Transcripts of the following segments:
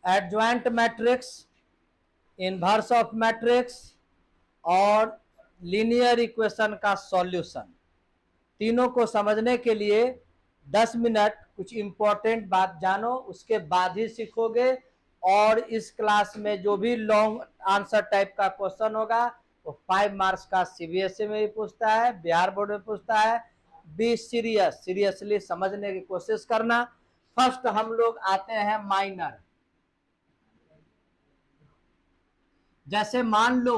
Adjoint matrix, inverse of matrix और linear equation का solution, तीनों को समझने के लिए 10 मिनट कुछ इंपॉर्टेंट बात जानो, उसके बाद ही सीखोगे। और इस क्लास में जो भी लॉन्ग आंसर टाइप का क्वेश्चन होगा वो 5 मार्क्स का सीबीएसई में भी पूछता है, बिहार बोर्ड में पूछता है। बी सीरियसली समझने की कोशिश करना। फर्स्ट हम लोग आते हैं माइनर। जैसे मान लो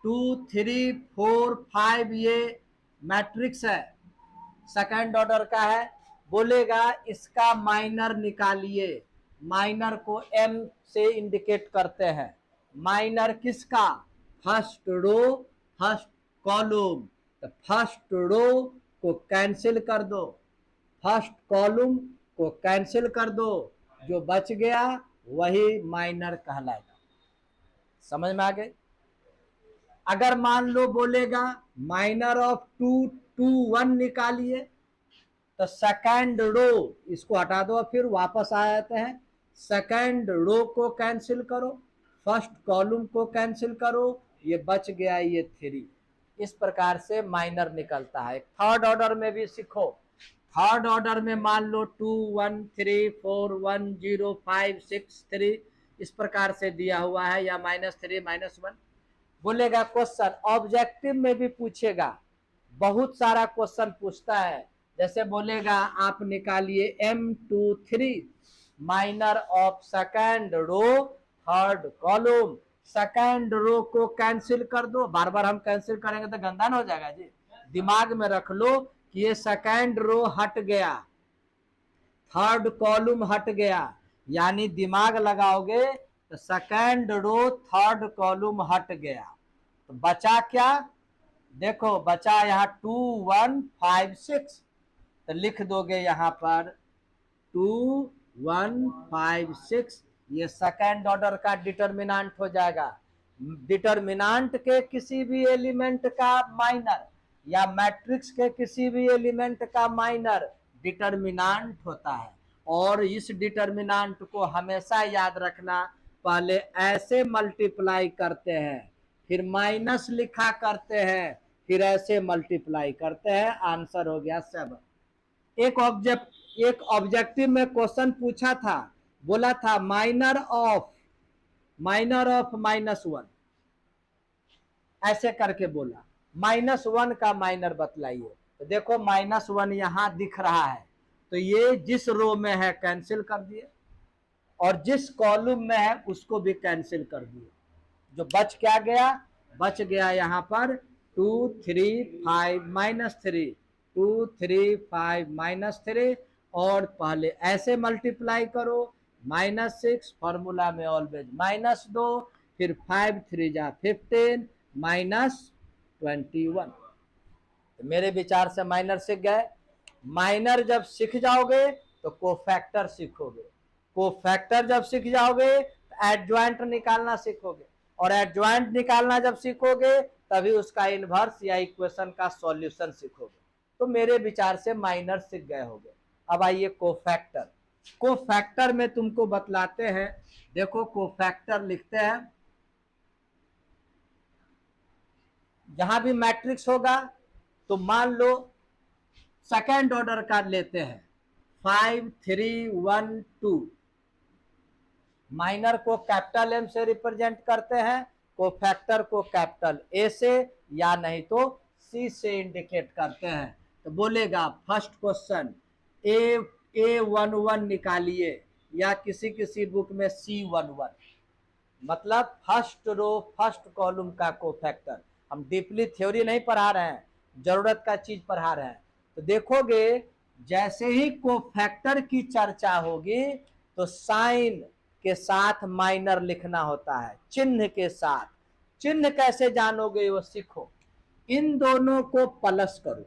2, 3, 4, 5 ये मैट्रिक्स है, सेकंड ऑर्डर का है। बोलेगा इसका माइनर निकालिए। माइनर को एम से इंडिकेट करते हैं। माइनर किसका? First row, first column. तो फर्स्ट रो को कैंसिल कर दो, फर्स्ट कॉलम को कैंसिल कर दो, जो बच गया वही माइनर कहलाएगा। समझ में आ गई? अगर मान लो बोलेगा माइनर ऑफ 2, 2, 1 निकालिए, तो सेकंड रो इसको हटा दो, फिर वापस आ जाते हैं। सेकंड रो को कैंसिल करो, फर्स्ट कॉलम को कैंसिल करो, ये बच गया ये 3। इस प्रकार से माइनर निकलता है। थर्ड ऑर्डर में भी सीखो। थर्ड ऑर्डर में मान लो 2, 1, 3, 4, 1, 0, 5, 6, 3 इस प्रकार से दिया हुआ है, या -3, -1। बोलेगा क्वेश्चन ऑब्जेक्टिव में भी पूछेगा, बहुत सारा क्वेश्चन पूछता है। जैसे बोलेगा आप निकालिए M23 minor of second row third column. Second row को कैंसिल कर दो, बार बार हम कैंसिल करेंगे तो गंदा हो जाएगा जी। दिमाग में रख लो कि ये सेकंड रो हट गया, थर्ड कॉलम हट गया, यानी दिमाग लगाओगे तो सेकंड रो थर्ड कॉलम हट गया। तो बचा क्या? देखो बचा यहाँ 2, 1, 5, 6। तो लिख दोगे यहाँ पर 2, 1, 5, 6। ये सेकंड ऑर्डर का डिटर्मिनेंट हो जाएगा। डिटर्मिनेंट के किसी भी एलिमेंट का माइनर या मैट्रिक्स के किसी भी एलिमेंट का माइनर डिटर्मिनेंट होता है। और इस डिटर्मिनेंट को हमेशा याद रखना, पहले ऐसे मल्टीप्लाई करते हैं, फिर माइनस लिखा करते हैं, फिर ऐसे मल्टीप्लाई करते हैं। आंसर हो गया 7। एक ऑब्जेक्टिव में क्वेश्चन पूछा था, बोला था माइनर ऑफ -1, ऐसे करके बोला -1 का माइनर बतलाइए। तो देखो -1 यहां दिख रहा है, तो ये जिस रो में है कैंसिल कर दिए, और जिस कॉलम में है उसको भी कैंसिल कर दिए। जो बच क्या गया? बच गया यहाँ पर 2, 3, 5, -3, 2, 3, 5, -3। और पहले ऐसे मल्टीप्लाई करो, -6 फॉर्मूला में ऑलवेज -2, फिर 5, 3 जा 15, -21। तो मेरे विचार से माइनर सीख गए। माइनर जब सीख जाओगे तो कोफैक्टर सीखोगे, कोफैक्टर जब सीख जाओगे तो एडजॉइंट निकालना सीखोगे, और एडजॉइंट निकालना जब सीखोगे तभी उसका इनवर्स या इक्वेशन का सॉल्यूशन सीखोगे। तो मेरे विचार से माइनर सीख गए होगे। अब आइए कोफैक्टर। कोफैक्टर में तुमको बतलाते हैं। देखो कोफैक्टर लिखते हैं, जहां भी मैट्रिक्स होगा तो मान लो सेकेंड ऑर्डर का लेते हैं 5, 3, 1, 2। माइनर को कैपिटल एम से रिप्रेजेंट करते हैं, कोफैक्टर को कैपिटल ए से या नहीं तो सी से इंडिकेट करते हैं। तो बोलेगा फर्स्ट क्वेश्चन A11 निकालिए, या किसी किसी बुक में C11, मतलब फर्स्ट रो फर्स्ट कॉलम का कोफैक्टर। हम डीपली थ्योरी नहीं पढ़ा रहे हैं, जरूरत का चीज पढ़ा रहे हैं। तो देखोगे जैसे ही कोफैक्टर की चर्चा होगी तो साइन के साथ माइनर लिखना होता है, चिन्ह के साथ। चिन्ह कैसे जानोगे वो सीखो। इन दोनों को प्लस करो,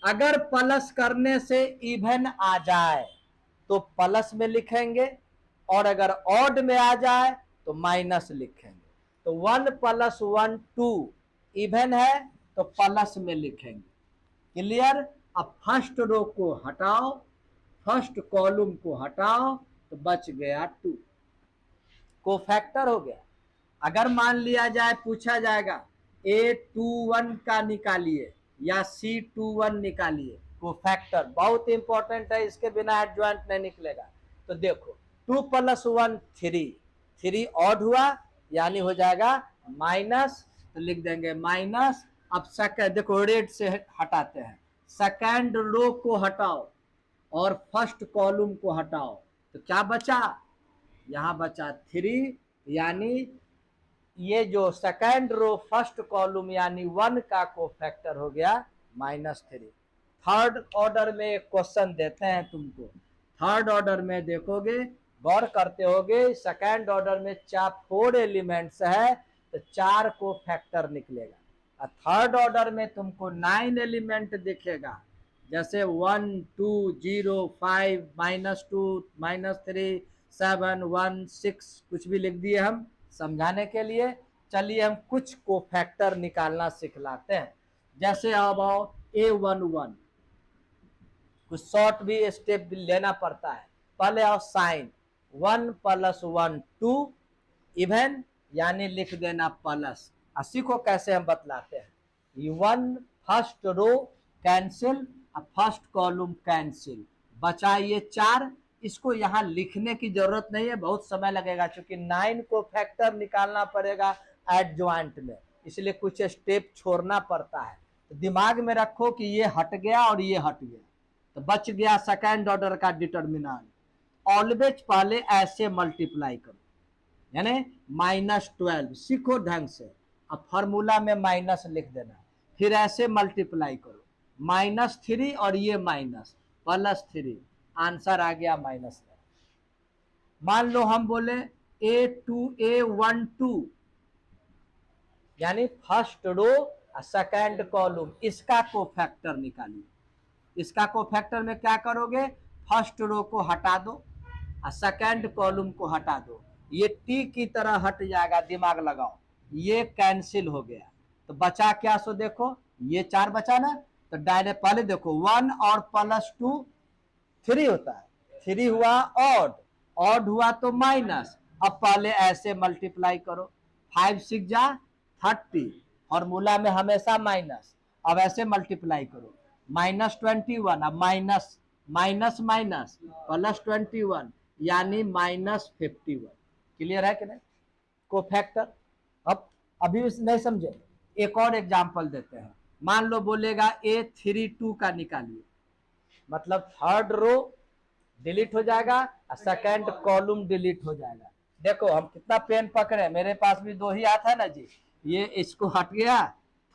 अगर प्लस करने से इवन आ जाए तो प्लस में लिखेंगे, और अगर ऑड में आ जाए तो माइनस लिखेंगे। तो 1 + 1 2 इवन है तो प्लस में लिखेंगे। क्लियर? अब फर्स्ट रो को हटाओ, फर्स्ट कॉलम को हटाओ, तो बच गया 2। कोफैक्टर हो गया। अगर मान लिया जाए, पूछा जाएगा A21 का निकालिए या C21 निकालिए, कोफैक्टर बहुत इंपॉर्टेंट है, इसके बिना एडजॉइंट नहीं निकलेगा। तो देखो 2 + 1 3, 3 ऑड हुआ यानी हो जाएगा माइनस, तो लिख देंगे माइनस। अब सेकंड देखो रेड से हटाते हैं, सेकंड रो को हटाओ और फर्स्ट कॉलम को हटाओ, तो क्या बचा, यहां बचा 3, यानी ये जो सेकंड रो फर्स्ट कॉलम यानी 1 का कोफैक्टर हो गया -3। थर्ड ऑर्डर में एक क्वेश्चन देते हैं तुमको, थर्ड ऑर्डर में देखोगे, गौर करते होगे, सेकंड ऑर्डर में 4 एलिमेंट्स है तो 4 कोफैक्टर निकलेगा। और थर्ड ऑर्डर में तुमको 9 एलिमेंट दिखेगा, जैसे 1 2 0 5 -2 -3 7 1 6 कुछ भी लिख दिए हम समझाने के लिए। चलिए हम कुछ कोफैक्टर निकालना सिखलाते हैं। जैसे अब आओ A11, कुछ शॉर्ट भी स्टेप भी लेना पड़ता है। पहले आओ साइन, 1 + 1 2 इवन, यानी लिख देना प्लस। अस्सी को कैसे हम बतलाते हैं, 1 first row cancel, first column cancel, बचा ये 4। इसको यहाँ लिखने की जरूरत नहीं है, बहुत समय लगेगा, क्योंकि 9 को फैक्टर निकालना पड़ेगा एडजॉइंट में, इसलिए कुछ स्टेप छोड़ना पड़ता है। तो दिमाग में रखो कि ये हट गया और ये हट गया, तो बच गया सेकंड ऑर्डर का डिटर्मिनेंट। ऑलवेज पहले ऐसे मल्टीप्लाई करो, यानी -12, सीखो ढंग से। अब फार्मूला में माइनस लिख देना, फिर ऐसे मल्टीप्लाई करो, -3 और ये माइनस +3, आंसर आ गया -9। मान लो हम बोले A12 यानी फर्स्ट रो सेकंड कॉलम, इसका कोफैक्टर निकालिए। इसका कोफैक्टर में क्या करोगे, फर्स्ट रो को हटा दो और सेकंड कॉलम को हटा दो, ये टी की तरह हट जाएगा, दिमाग लगाओ, ये कैंसिल हो गया। तो बचा क्या, सो देखो ये 4 बचा ना, तो डायरेक्ट पहले देखो 1 और +2 3 होता है, 3 हुआ ऑड, ऑड हुआ तो माइनस। अब पहले ऐसे मल्टीप्लाई करो, 5 6 जा 30, फॉर्मूला में हमेशा माइनस। अब ऐसे मल्टीप्लाई करो, -21, अब माइनस माइनस माइनस +21 यानी -51। क्लियर है कि नहीं, कोफैक्टर। अब अभी नहीं समझे, एक और एग्जांपल देते हैं। मान लो बोलेगा A32 का निकालिए, मतलब थर्ड रो डिलीट हो जाएगा और सेकंड कॉलम डिलीट हो जाएगा। देखो हम कितना पेन पकड़े, मेरे पास भी 2 ही हाथ है ना जी, ये इसको हट गया,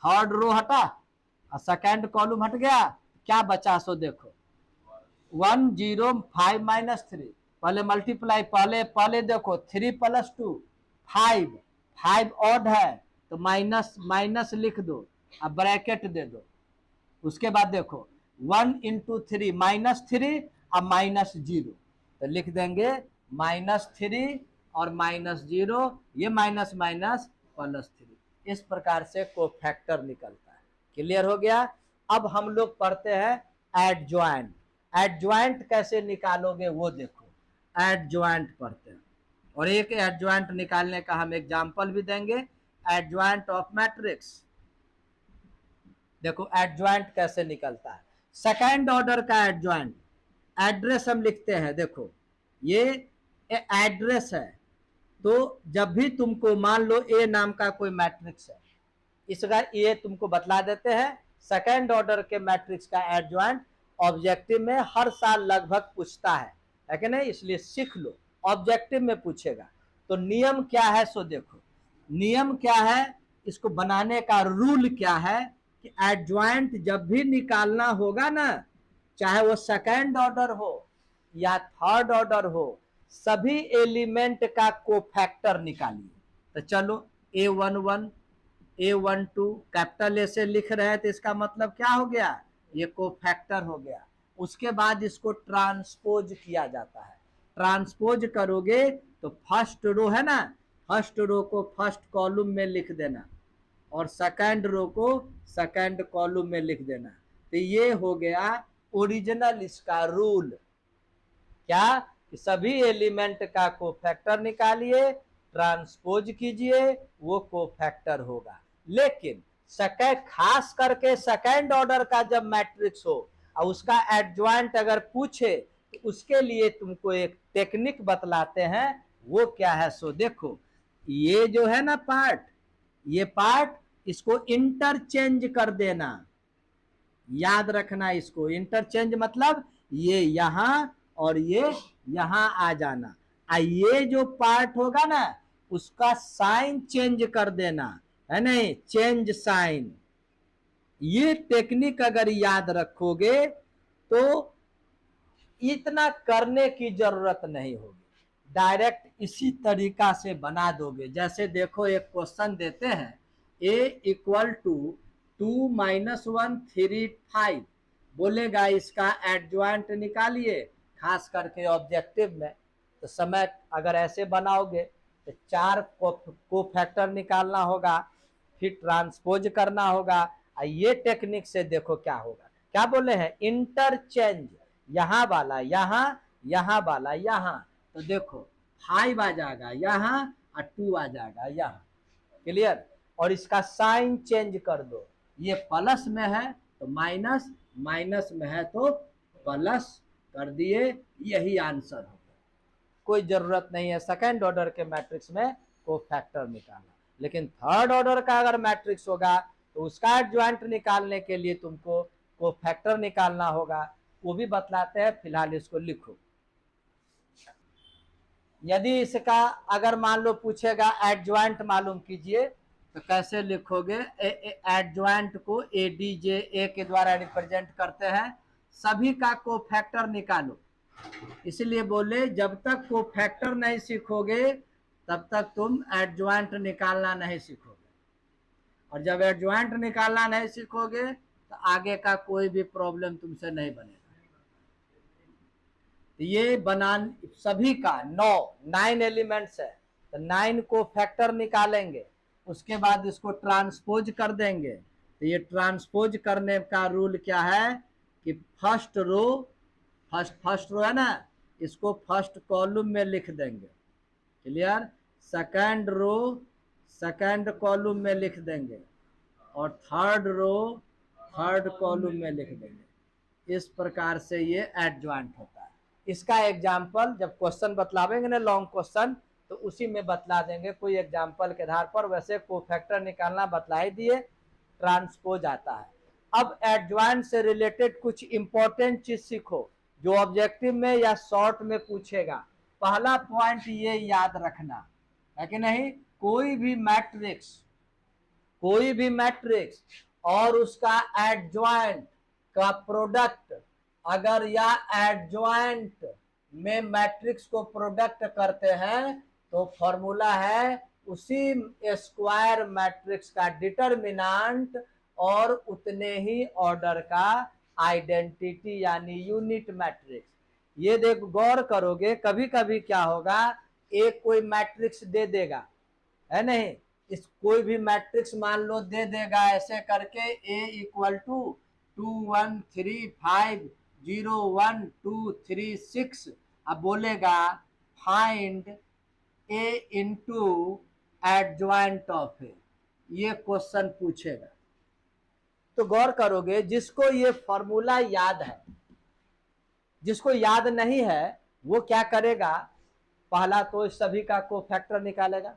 थर्ड रो हटा और सेकंड कॉलम हट गया, क्या बचा, सो देखो 105 -3, पहले मल्टीप्लाई, पहले देखो 3 + 2 5, 5 ऑड है तो माइनस माइनस लिख दो, अब ब्रैकेट दे दो। उसके बाद देखो 1 × 3 -3 अब -0, तो लिख देंगे -3 और -0, ये माइनस माइनस +3। इस प्रकार से कोफैक्टर निकलता है। क्लियर हो गया। अब हम लोग पढ़ते हैं एडजॉइंट। एडजॉइंट कैसे निकालोगे वो देखो, एडजॉइंट पढ़ते हैं, और एक एडजॉइंट निकालने का हम एग्जांपल भी देंगे, एडजॉइंट ऑफ मैट्रिक्स। देखो एडजॉइंट कैसे निकलता है, सेकंड ऑर्डर का एडजॉइंट, एड्रेस हम लिखते हैं, देखो ये एड्रेस है, तो जब भी तुमको मान लो ए नाम का कोई मैट्रिक्स है, इसका ये तुमको बतला देते हैं, सेकंड ऑर्डर के मैट्रिक्स का एडजॉइंट ऑब्जेक्टिव में हर साल लगभग पूछता है कि नहीं, इसलिए सीख लो, ऑब्जेक्टिव में पूछेगा। तो नियम क्या है, सो देखो नियम क्या है, इसको बनाने का रूल क्या है, कि एडजॉइंट जब भी निकालना होगा ना, चाहे वो सेकंड ऑर्डर हो या थर्ड ऑर्डर हो, सभी एलिमेंट का कोफैक्टर निकालिए। तो चलो A11 A12 कैपिटल ए से लिख रहे हैं, तो इसका मतलब क्या हो गया, ये कोफैक्टर हो गया। उसके बाद इसको ट्रांसपोज किया जाता है, ट्रांसपोज करोगे तो फर्स्ट रो है ना, फर्स्ट रो को फर्स्ट कॉलम में लिख देना और सेकंड रो को सेकंड कॉलम में लिख देना। तो ये हो गया ओरिजिनल इसका रूल, क्या, कि सभी एलिमेंट का कोफैक्टर निकालिए ट्रांसपोज कीजिए वो कोफैक्टर होगा। लेकिन खास करके सेकंड ऑर्डर का जब मैट्रिक्स हो और उसका एडजॉइंट अगर पूछे तो उसके लिए तुमको एक टेक्निक बतलाते हैं, वो क्या है सो देखो। ये जो है ना पार्ट, ये पार्ट इसको इंटरचेंज कर देना, याद रखना इसको। इंटरचेंज मतलब ये यहां और ये यहां आ जाना। ये जो पार्ट होगा ना उसका साइन चेंज कर देना, है नहीं, चेंज साइन। ये टेक्निक अगर याद रखोगे तो इतना करने की जरूरत नहीं होगी, डायरेक्ट इसी तरीका से बना दोगे। जैसे देखो एक क्वेश्चन देते हैं, a इक्वल टू 2-1 3 5, बोलेगा इसका एडजॉइंट निकालिए, खास करके ऑब्जेक्टिव में। तो समय अगर ऐसे बनाओगे तो 4 कोफैक्टर निकालना होगा, फिर ट्रांसपोज करना होगा। ये टेक्निक से देखो क्या होगा, क्या बोले हैं, इंटरचेंज, यहां वाला यहां, यहां वाला यहां। तो देखो 5 आ जाएगा यहां और 2 आ जाएगा यहां, क्लियर। और इसका साइन चेंज कर दो, ये प्लस में है तो माइनस, माइनस में है तो प्लस कर दिए, यही आंसर होगा। कोई जरूरत नहीं है सेकंड ऑर्डर के मैट्रिक्स में कोफैक्टर निकालना। लेकिन थर्ड ऑर्डर का अगर मैट्रिक्स होगा तो उसका एडजॉइंट निकालने के लिए तुमको कोफैक्टर निकालना होगा, वो भी बतलाते हैं, फिलहाल इसको लिखो। यदि इसका अगर मान लो पूछेगा एडजॉइंट मालूम कीजिए तो कैसे लिखोगे। एडजॉइंट को एडीजे ए के द्वारा रिप्रेजेंट करते हैं, सभी का कोफैक्टर निकालो। इसलिए बोले जब तक कोफैक्टर नहीं सीखोगे तब तक तुम एडजॉइंट निकालना नहीं सीखोगे, और जब एडजॉइंट निकालना नहीं सीखोगे तो आगे का कोई भी प्रॉब्लम तुमसे नहीं बनेगा। ये बना सभी का 9 एलिमेंट्स है, तो 9 को फैक्टर निकालेंगे, उसके बाद इसको ट्रांसपोज कर देंगे। तो ये ट्रांसपोज करने का रूल क्या है कि फर्स्ट रो है ना, इसको फर्स्ट कॉलम में लिख देंगे, clear. Second row second column में लिख देंगे, और थर्ड रो थर्ड कॉलम में लिख देंगे। इस प्रकार से ये एडजॉइंट होता है। इसका एग्जाम्पल जब क्वेश्चन बतलावेंगे ना लॉन्ग क्वेश्चन, तो उसी में बतला देंगे कोई एग्जाम्पल के आधार पर। वैसे कोफैक्टर निकालना बतला ही दिए, ट्रांसपोज आता है। अब एडजॉइंट से रिलेटेड कुछ इंपॉर्टेंट चीज सीखो जो ऑब्जेक्टिव में या शॉर्ट में पूछेगा। पहला पॉइंट ये याद रखना है कि नहीं, कोई भी मैट्रिक्स और उसका एडजॉइंट का प्रोडक्ट, अगर या एडजॉइंट में मैट्रिक्स को प्रोडक्ट करते हैं तो फॉर्मूला है उसी स्क्वायर मैट्रिक्स का डिटरमिनेंट और उतने ही ऑर्डर का आइडेंटिटी यानी यूनिट मैट्रिक्स। ये देख गौर करोगे, कभी कभी क्या होगा, एक कोई मैट्रिक्स दे देगा, है नहीं, इस कोई भी मैट्रिक्स मान लो दे देगा ऐसे करके, a इक्वल टू 2 1 3 5 0 1 2 3 6। अब बोलेगा find a into adjoint of A, ये क्वेश्चन पूछेगा। तो गौर करोगे, जिसको ये फॉर्मूला याद है, जिसको याद नहीं है वो क्या करेगा, पहला तो सभी का कोफैक्टर निकालेगा,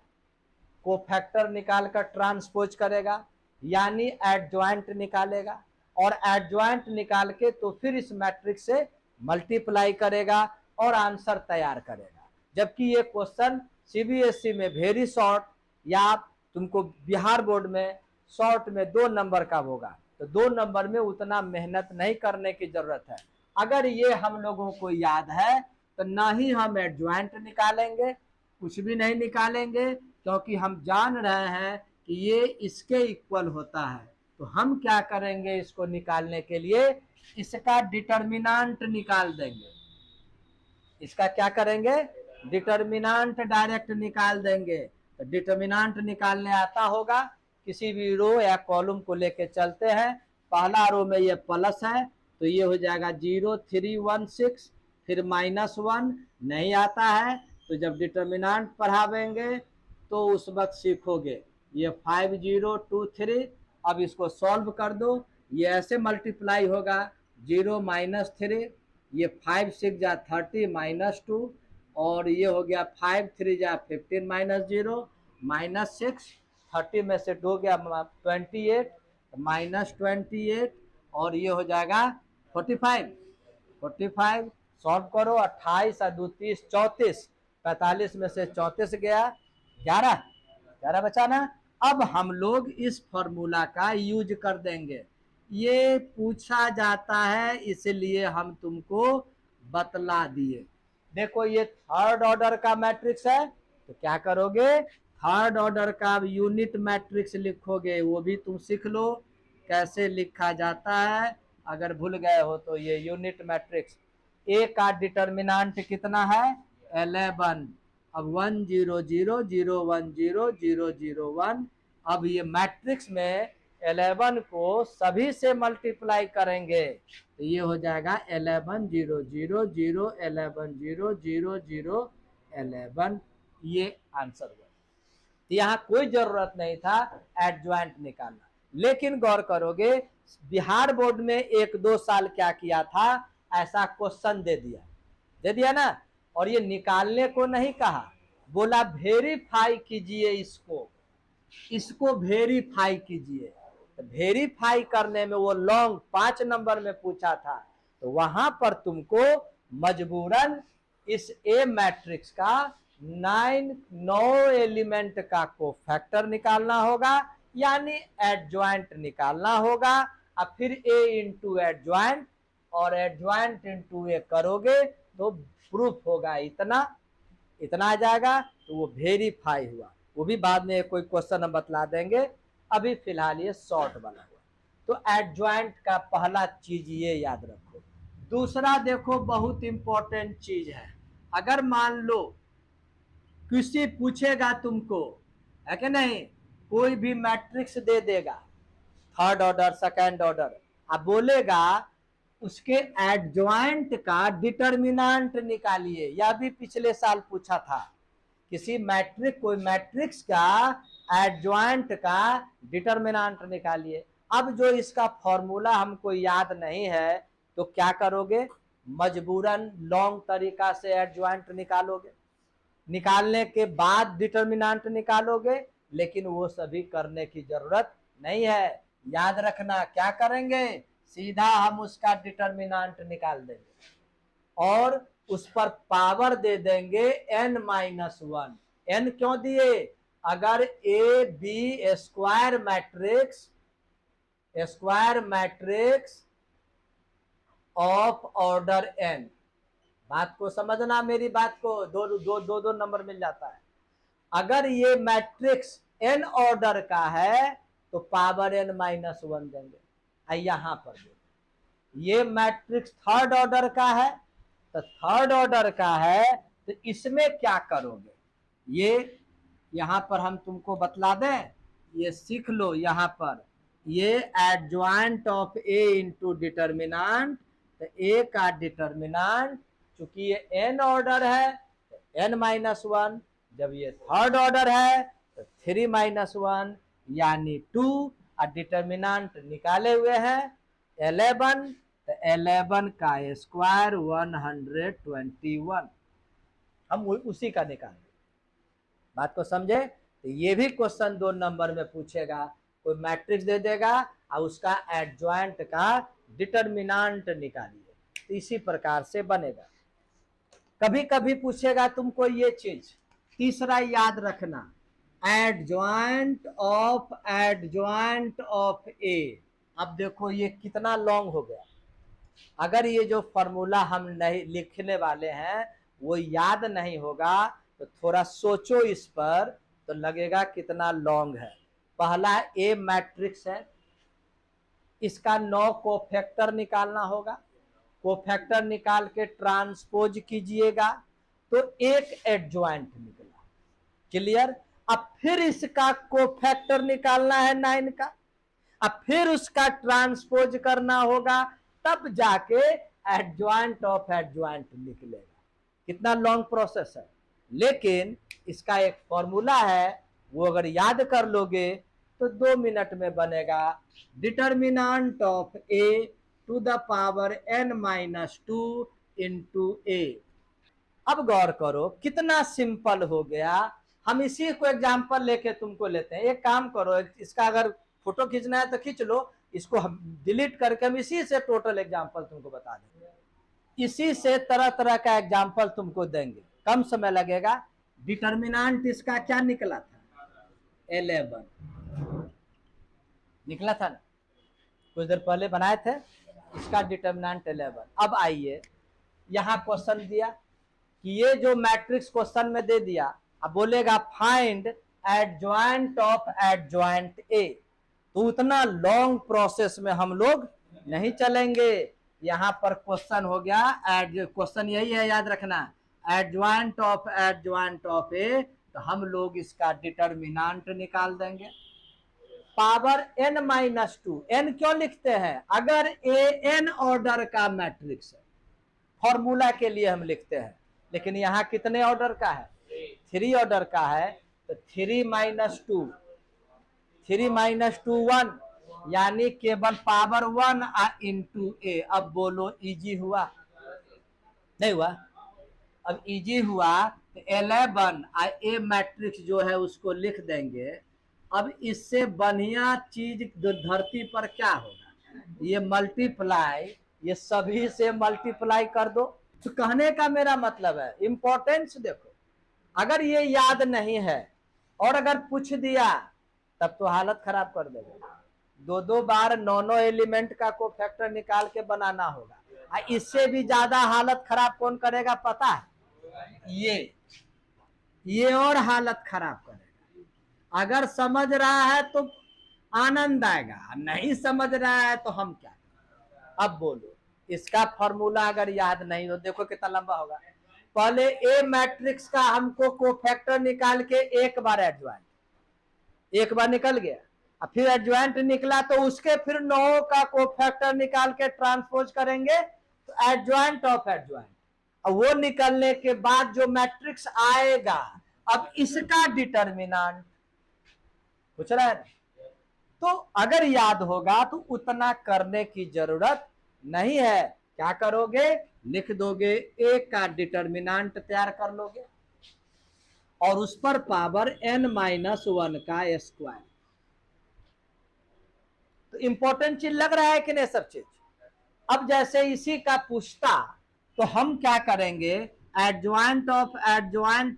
कोफैक्टर निकालकर ट्रांसपोज करेगा यानी एडजॉइंट निकालेगा, और एडजॉइंट निकाल के तो फिर इस मैट्रिक्स से मल्टीप्लाई करेगा और आंसर तैयार करेगा। जबकि ये क्वेश्चन सीबीएसई में वेरी शॉर्ट या तुमको बिहार बोर्ड में शॉर्ट में 2 नंबर का होगा, तो 2 नंबर में उतना मेहनत नहीं करने की जरूरत है। अगर ये हम लोगों को याद है तो ना ही हम एडजॉइंट निकालेंगे, कुछ भी नहीं निकालेंगे, क्योंकि हम जान रहे हैं कि ये इसके इक्वल होता है। तो हम क्या करेंगे, इसको निकालने के लिए इसका डिटरमिनेंट निकाल देंगे। इसका क्या करेंगे, डिटरमिनेंट डायरेक्ट निकाल देंगे। तो डिटरमिनेंट निकालने आता होगा, किसी भी रो या कॉलम को लेके चलते हैं। पहला रो में ये प्लस है तो ये हो जाएगा 0 3 1 6, फिर -1 नहीं आता है तो जब डिटरमिनेंट पढ़ावेंगे तो उस वक्त सीखोगे। ये 5023, अब इसको सॉल्व कर दो, ये ऐसे मल्टीप्लाई होगा, 0 - 3, ये 5 6 जा 30 -2, और ये हो गया 5 3 जा 15 - 0 -6, 30 में से 2 गया 28 -28, और ये हो जाएगा 45। सॉल्व करो, 28 और 2 30, 34, 45 में से 34 गया 11 बचा ना। अब हम लोग इस फॉर्मूला का यूज कर देंगे, ये पूछा जाता है इसलिए हम तुमको बतला दिए। देखो ये थर्ड ऑर्डर का मैट्रिक्स है, तो क्या करोगे, थर्ड ऑर्डर का यूनिट मैट्रिक्स लिखोगे, वो भी तुम सीख लो कैसे लिखा जाता है। अगर भूल गए हो तो ये यूनिट मैट्रिक्स, ए का डिटर्मिनेंट कितना है 11, अब 1 0 0 0 1 0 0 0 1, अब ये मैट्रिक्स में 11 को सभी से मल्टीप्लाई करेंगे तो ये हो जाएगा 11 0 0 0 11 0 0 0 11, ये आंसर हुआ। यहाँ कोई जरूरत नहीं था एडजॉइंट निकालना, लेकिन गौर करोगे बिहार बोर्ड में 1-2 साल क्या किया था, ऐसा क्वेश्चन दे दिया ना, और ये निकालने को नहीं कहा, बोला वेरीफाई कीजिए, इसको वेरीफाई कीजिए। तो वेरीफाई करने में वो लॉन्ग 5 नंबर में पूछा था, तो वहां पर तुमको मजबूरन इस ए मैट्रिक्स का 9 एलिमेंट का कोफैक्टर निकालना होगा, यानी एडजॉइंट निकालना होगा, और फिर ए इंटू एडजॉइंट और एडजॉइंट इंटू ए करोगे तो प्रूफ होगा, इतना आ जाएगा, तो वो वेरीफाई हुआ। वो भी बाद में कोई क्वेश्चन हम बतला देंगे, अभी फिलहाल ये शॉर्ट वाला हुआ। तो एडजॉइंट का पहला चीज ये याद रखो। दूसरा देखो, बहुत इंपॉर्टेंट चीज है, अगर मान लो किसी पूछेगा तुमको, है कि नहीं, कोई भी मैट्रिक्स दे देगा थर्ड ऑर्डर सेकंड ऑर्डर, अब बोलेगा उसके एडजॉइंट का डिटर्मिनेंट निकालिए, यह भी पिछले साल पूछा था, किसी कोई मैट्रिक्स का एडजॉइंट का डिटर्मिनेंट निकालिए। अब जो इसका फॉर्मूला हमको याद नहीं है तो क्या करोगे, मजबूरन लॉन्ग तरीका से एडजॉइंट निकालोगे, निकालने के बाद डिटर्मिनेंट निकालोगे, लेकिन वो सभी करने की जरूरत नहीं है। याद रखना क्या करेंगे, सीधा हम उसका डिटर्मिनेंट निकाल देंगे और उस पर पावर दे देंगे n-1। n क्यों दिए, अगर A B square matrix of order n, बात को समझना, मेरी बात को, दो नंबर मिल जाता है। अगर ये मैट्रिक्स n ऑर्डर का है तो पावर n-1 देंगे, यहां पर ये मैट्रिक्स थर्ड ऑर्डर का है, तो थर्ड ऑर्डर का है तो इसमें क्या करोगे, ये यहां पर हम तुमको बतला दें, ये सीख लो। यहां पर ये adjoint of A into determinant, तो ए का डिटर्मिनेंट चूंकि ये एन ऑर्डर है तो n-1, जब ये थर्ड ऑर्डर है तो 3-1 यानी 2, और डिटर्मिनेंट निकाले हुए हैं 11, तो 11 का स्क्वायर 121, हम उसी का निकालेंगे। बात को समझे, तो ये भी क्वेश्चन 2 नंबर में पूछेगा, कोई मैट्रिक्स दे देगा और उसका एडजॉइंट का डिटर्मिनेंट निकालिए, तो इसी प्रकार से बनेगा। कभी कभी पूछेगा तुमको ये चीज, तीसरा याद रखना, एडजॉइंट ऑफ ए। अब देखो ये कितना लॉन्ग हो गया, अगर ये जो फॉर्मूला हम नहीं लिखने वाले हैं वो याद नहीं होगा तो थोड़ा सोचो इस पर, तो लगेगा कितना लॉन्ग है। पहला ए मैट्रिक्स है, इसका 9 कोफैक्टर निकालना होगा, कोफैक्टर निकाल के ट्रांसपोज कीजिएगा तो एक एडजॉइंट निकला, क्लियर। अब फिर इसका कोफैक्टर निकालना है 9 का, अब फिर उसका ट्रांसपोज करना होगा, तब जाके एडजॉइंट ऑफ एडजॉइंट निकलेगा। कितना लॉन्ग प्रोसेस है, लेकिन इसका एक फॉर्मूला है, वो अगर याद कर लोगे तो 2 मिनट में बनेगा। Determinant of A to the power n minus 2 into A. अब गौर करो कितना सिंपल हो गया। हम इसी को एग्जांपल लेके तुमको लेते हैं। एक काम करो, इसका अगर फोटो खींचना है तो खींच लो, इसको हम डिलीट करके हम इसी से टोटल एग्जांपल तुमको बता देंगे। इसी से तरह तरह का एग्जांपल तुमको देंगे, कम समय लगेगा। डिटर्मिनेंट इसका क्या निकला था? 11 निकला था ना, कुछ देर पहले बनाए थे। इसका डिटर्मिनेंट 11। अब आइए, यहां क्वेश्चन दिया कि ये जो मैट्रिक्स क्वेश्चन में दे दिया, अब बोलेगा find adjoint of adjoint A. तो उतना लॉन्ग प्रोसेस में हम लोग नहीं चलेंगे। यहां पर क्वेश्चन हो गया, क्वेश्चन यही है, याद रखना, एडजॉइंट ऑफ ए। तो हम लोग इसका डिटर्मिनेंट निकाल देंगे। पावर n माइनस 2, n क्यों लिखते हैं? अगर ए n ऑर्डर का मैट्रिक्स है, फॉर्मूला के लिए हम लिखते हैं, लेकिन यहाँ कितने ऑर्डर का है? 3 ऑर्डर का है। तो 3 माइनस 2, 3 माइनस 2 1, यानी केवल पावर 1 इंटू ए। अब बोलो इजी हुआ? नहीं हुआ। अब इजी हुआ तो 11 ए मैट्रिक्स जो है उसको लिख देंगे। अब इससे बढ़िया चीज धरती पर क्या होगा? ये मल्टीप्लाई, ये सभी से मल्टीप्लाई कर दो। तो कहने का मेरा मतलब है, इंपॉर्टेंस देखो, अगर ये याद नहीं है और अगर पूछ दिया तब तो हालत खराब कर देगा। 2 बार 9 एलिमेंट का को फैक्टर निकाल के बनाना होगा। इससे भी ज्यादा हालत खराब कौन करेगा पता है? ये और हालत खराब करेगा। अगर समझ रहा है तो आनंद आएगा, नहीं समझ रहा है तो हम क्या। अब बोलो, इसका फॉर्मूला अगर याद नहीं हो, देखो कितना लंबा होगा। पहले ए मैट्रिक्स का हमको कोफैक्टर निकाल के एक बार एडजॉइंट, एक बार निकल गया, अब फिर एडजॉइंट निकला तो उसके फिर 9 का कोफैक्टर निकाल के ट्रांसपोज करेंगे तो एडजॉइंट ऑफ एडजॉइंट। अब वो निकलने के बाद जो मैट्रिक्स आएगा, अब इसका डिटर्मिनेंट पूछ रहा है। तो अगर याद होगा तो उतना करने की जरूरत नहीं है। क्या करोगे? लिख दोगे, ए का डिटर्मिनेंट तैयार कर लोगे और उस पर पावर n माइनस 1 का स्क्वायर। तो इंपॉर्टेंट चीज लग रहा है कि नहीं सब चीज? अब जैसे इसी का पूछता तो हम क्या करेंगे? एडजॉइंट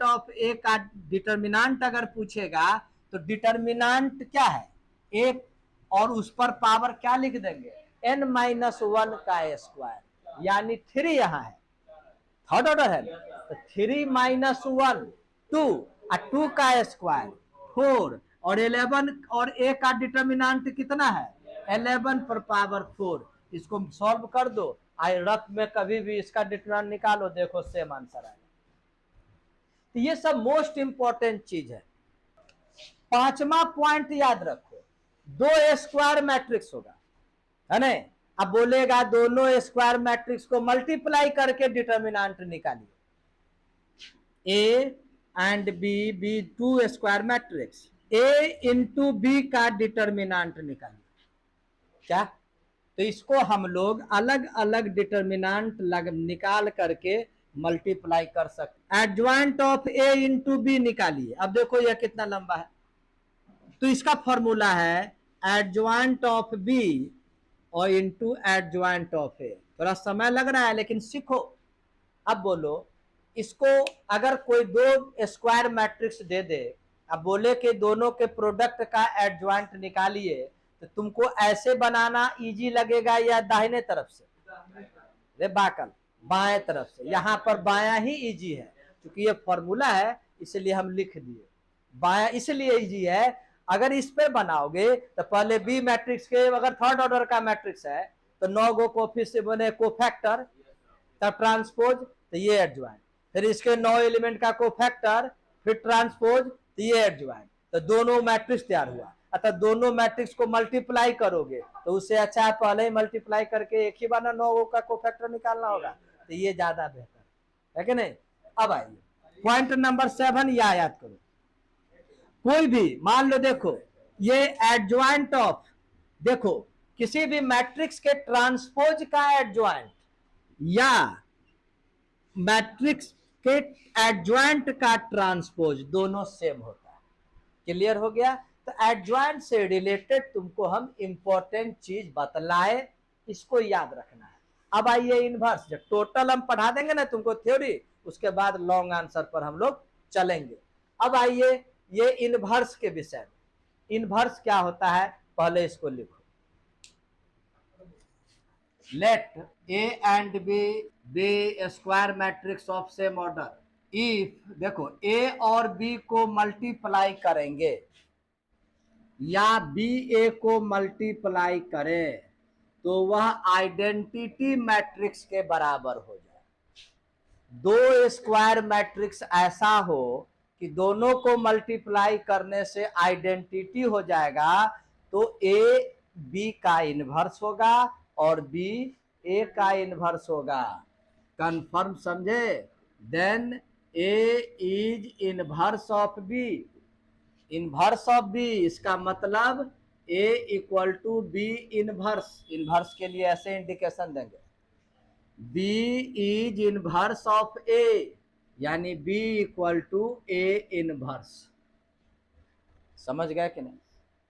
ऑफ ए का डिटर्मिनेंट अगर पूछेगा तो डिटर्मिनेंट क्या है? एक, और उस पर पावर क्या लिख देंगे? n माइनस 1 का स्क्वायर, यानी 3 यहां है, थर्ड ऑर्डर है। तो 3 माइनस 1 2, 2 का स्क्वायर 4, और 11 और ए का डिटर्मिनेंट कितना है? 11 पर पावर 4। इसको सॉल्व कर दो, आई रफ में कभी भी इसका डिटर्मिनेंट निकालो, देखो सेम आंसर आएगा। तो ये सब मोस्ट इंपॉर्टेंट चीज है। 5वां पॉइंट याद रखो, 2 स्क्वायर मैट्रिक्स होगा, है ना? अब बोलेगा दोनों स्क्वायर मैट्रिक्स को मल्टीप्लाई करके डिटर्मिनेंट निकालिए। A and B 2 square matrix, A into B का डिटर्मिनेंट निकालिए। क्या? तो इसको हम लोग अलग अलग डिटर्मिनेंट निकाल करके मल्टीप्लाई कर सकते। Adjoint of A into B निकालिए। अब देखो यह कितना लंबा है। तो इसका फॉर्मूला है एडजॉइंट ऑफ बी और इंटू एडजॉइंट ऑफ ए। थोड़ा समय लग रहा है लेकिन सीखो। अब बोलो, इसको अगर कोई 2 स्क्वायर मैट्रिक्स दे दे, अब बोले कि दोनों के प्रोडक्ट का एडजॉइंट निकालिए, तो तुमको ऐसे बनाना इजी लगेगा या दाहिने तरफ से? रे बाकल, बाएं तरफ से। यहां पर बायां ही इजी है, क्योंकि ये फॉर्मूला है इसलिए हम लिख दिए। बायां इसलिए इजी है, अगर इस पे बनाओगे तो पहले बी मैट्रिक्स के अगर थर्ड ऑर्डर का मैट्रिक्स है तो 9 गो कोफिशिएंट बने कोफैक्टर, तब ट्रांसपोज, तो ये एडजॉइंट, फिर इसके 9 एलिमेंट का कोफैक्टर, फिर ट्रांसपोज, तो ये एडजॉइंट। तो दोनों मैट्रिक्स तैयार हुआ। अतः दोनों मैट्रिक्स को मल्टीप्लाई करोगे तो उससे अच्छा है पहले ही मल्टीप्लाई करके एक ही बार 9 का कोफैक्टर निकालना होगा, तो ये ज्यादा बेहतर है कि नहीं? अब आइए, पॉइंट नंबर 7 याद करो, कोई भी मान लो, देखो ये एडजॉइंट ऑफ, देखो किसी भी मैट्रिक्स के ट्रांसपोज का एडजॉइंट या मैट्रिक्स के एडजॉइंट का ट्रांसपोज दोनों सेम होता है। क्लियर हो गया? तो एडजॉइंट से रिलेटेड तुमको हम इंपॉर्टेंट चीज बतलाए, इसको याद रखना है। अब आइए इनवर्स, जब टोटल हम पढ़ा देंगे ना तुमको थ्योरी, उसके बाद लॉन्ग आंसर पर हम लोग चलेंगे। अब आइए ये इनवर्स के विषय में। इनवर्स क्या होता है पहले इसको लिखो। Let A and B be square matrix of same order if, देखो ए और बी को मल्टीप्लाई करेंगे या बी ए को मल्टीप्लाई करे तो वह आइडेंटिटी मैट्रिक्स के बराबर हो जाए। दो स्क्वायर मैट्रिक्स ऐसा हो कि दोनों को मल्टीप्लाई करने से आइडेंटिटी हो जाएगा, तो ए बी का इनवर्स होगा और बी ए का इनवर्स होगा। कंफर्म समझे? Then A is inverse of B. Inverse of B इसका मतलब A equal to B inverse. Inverse के लिए ऐसे इंडिकेशन देंगे, B is inverse of A, यानी B equal to A inverse. समझ गए कि नहीं?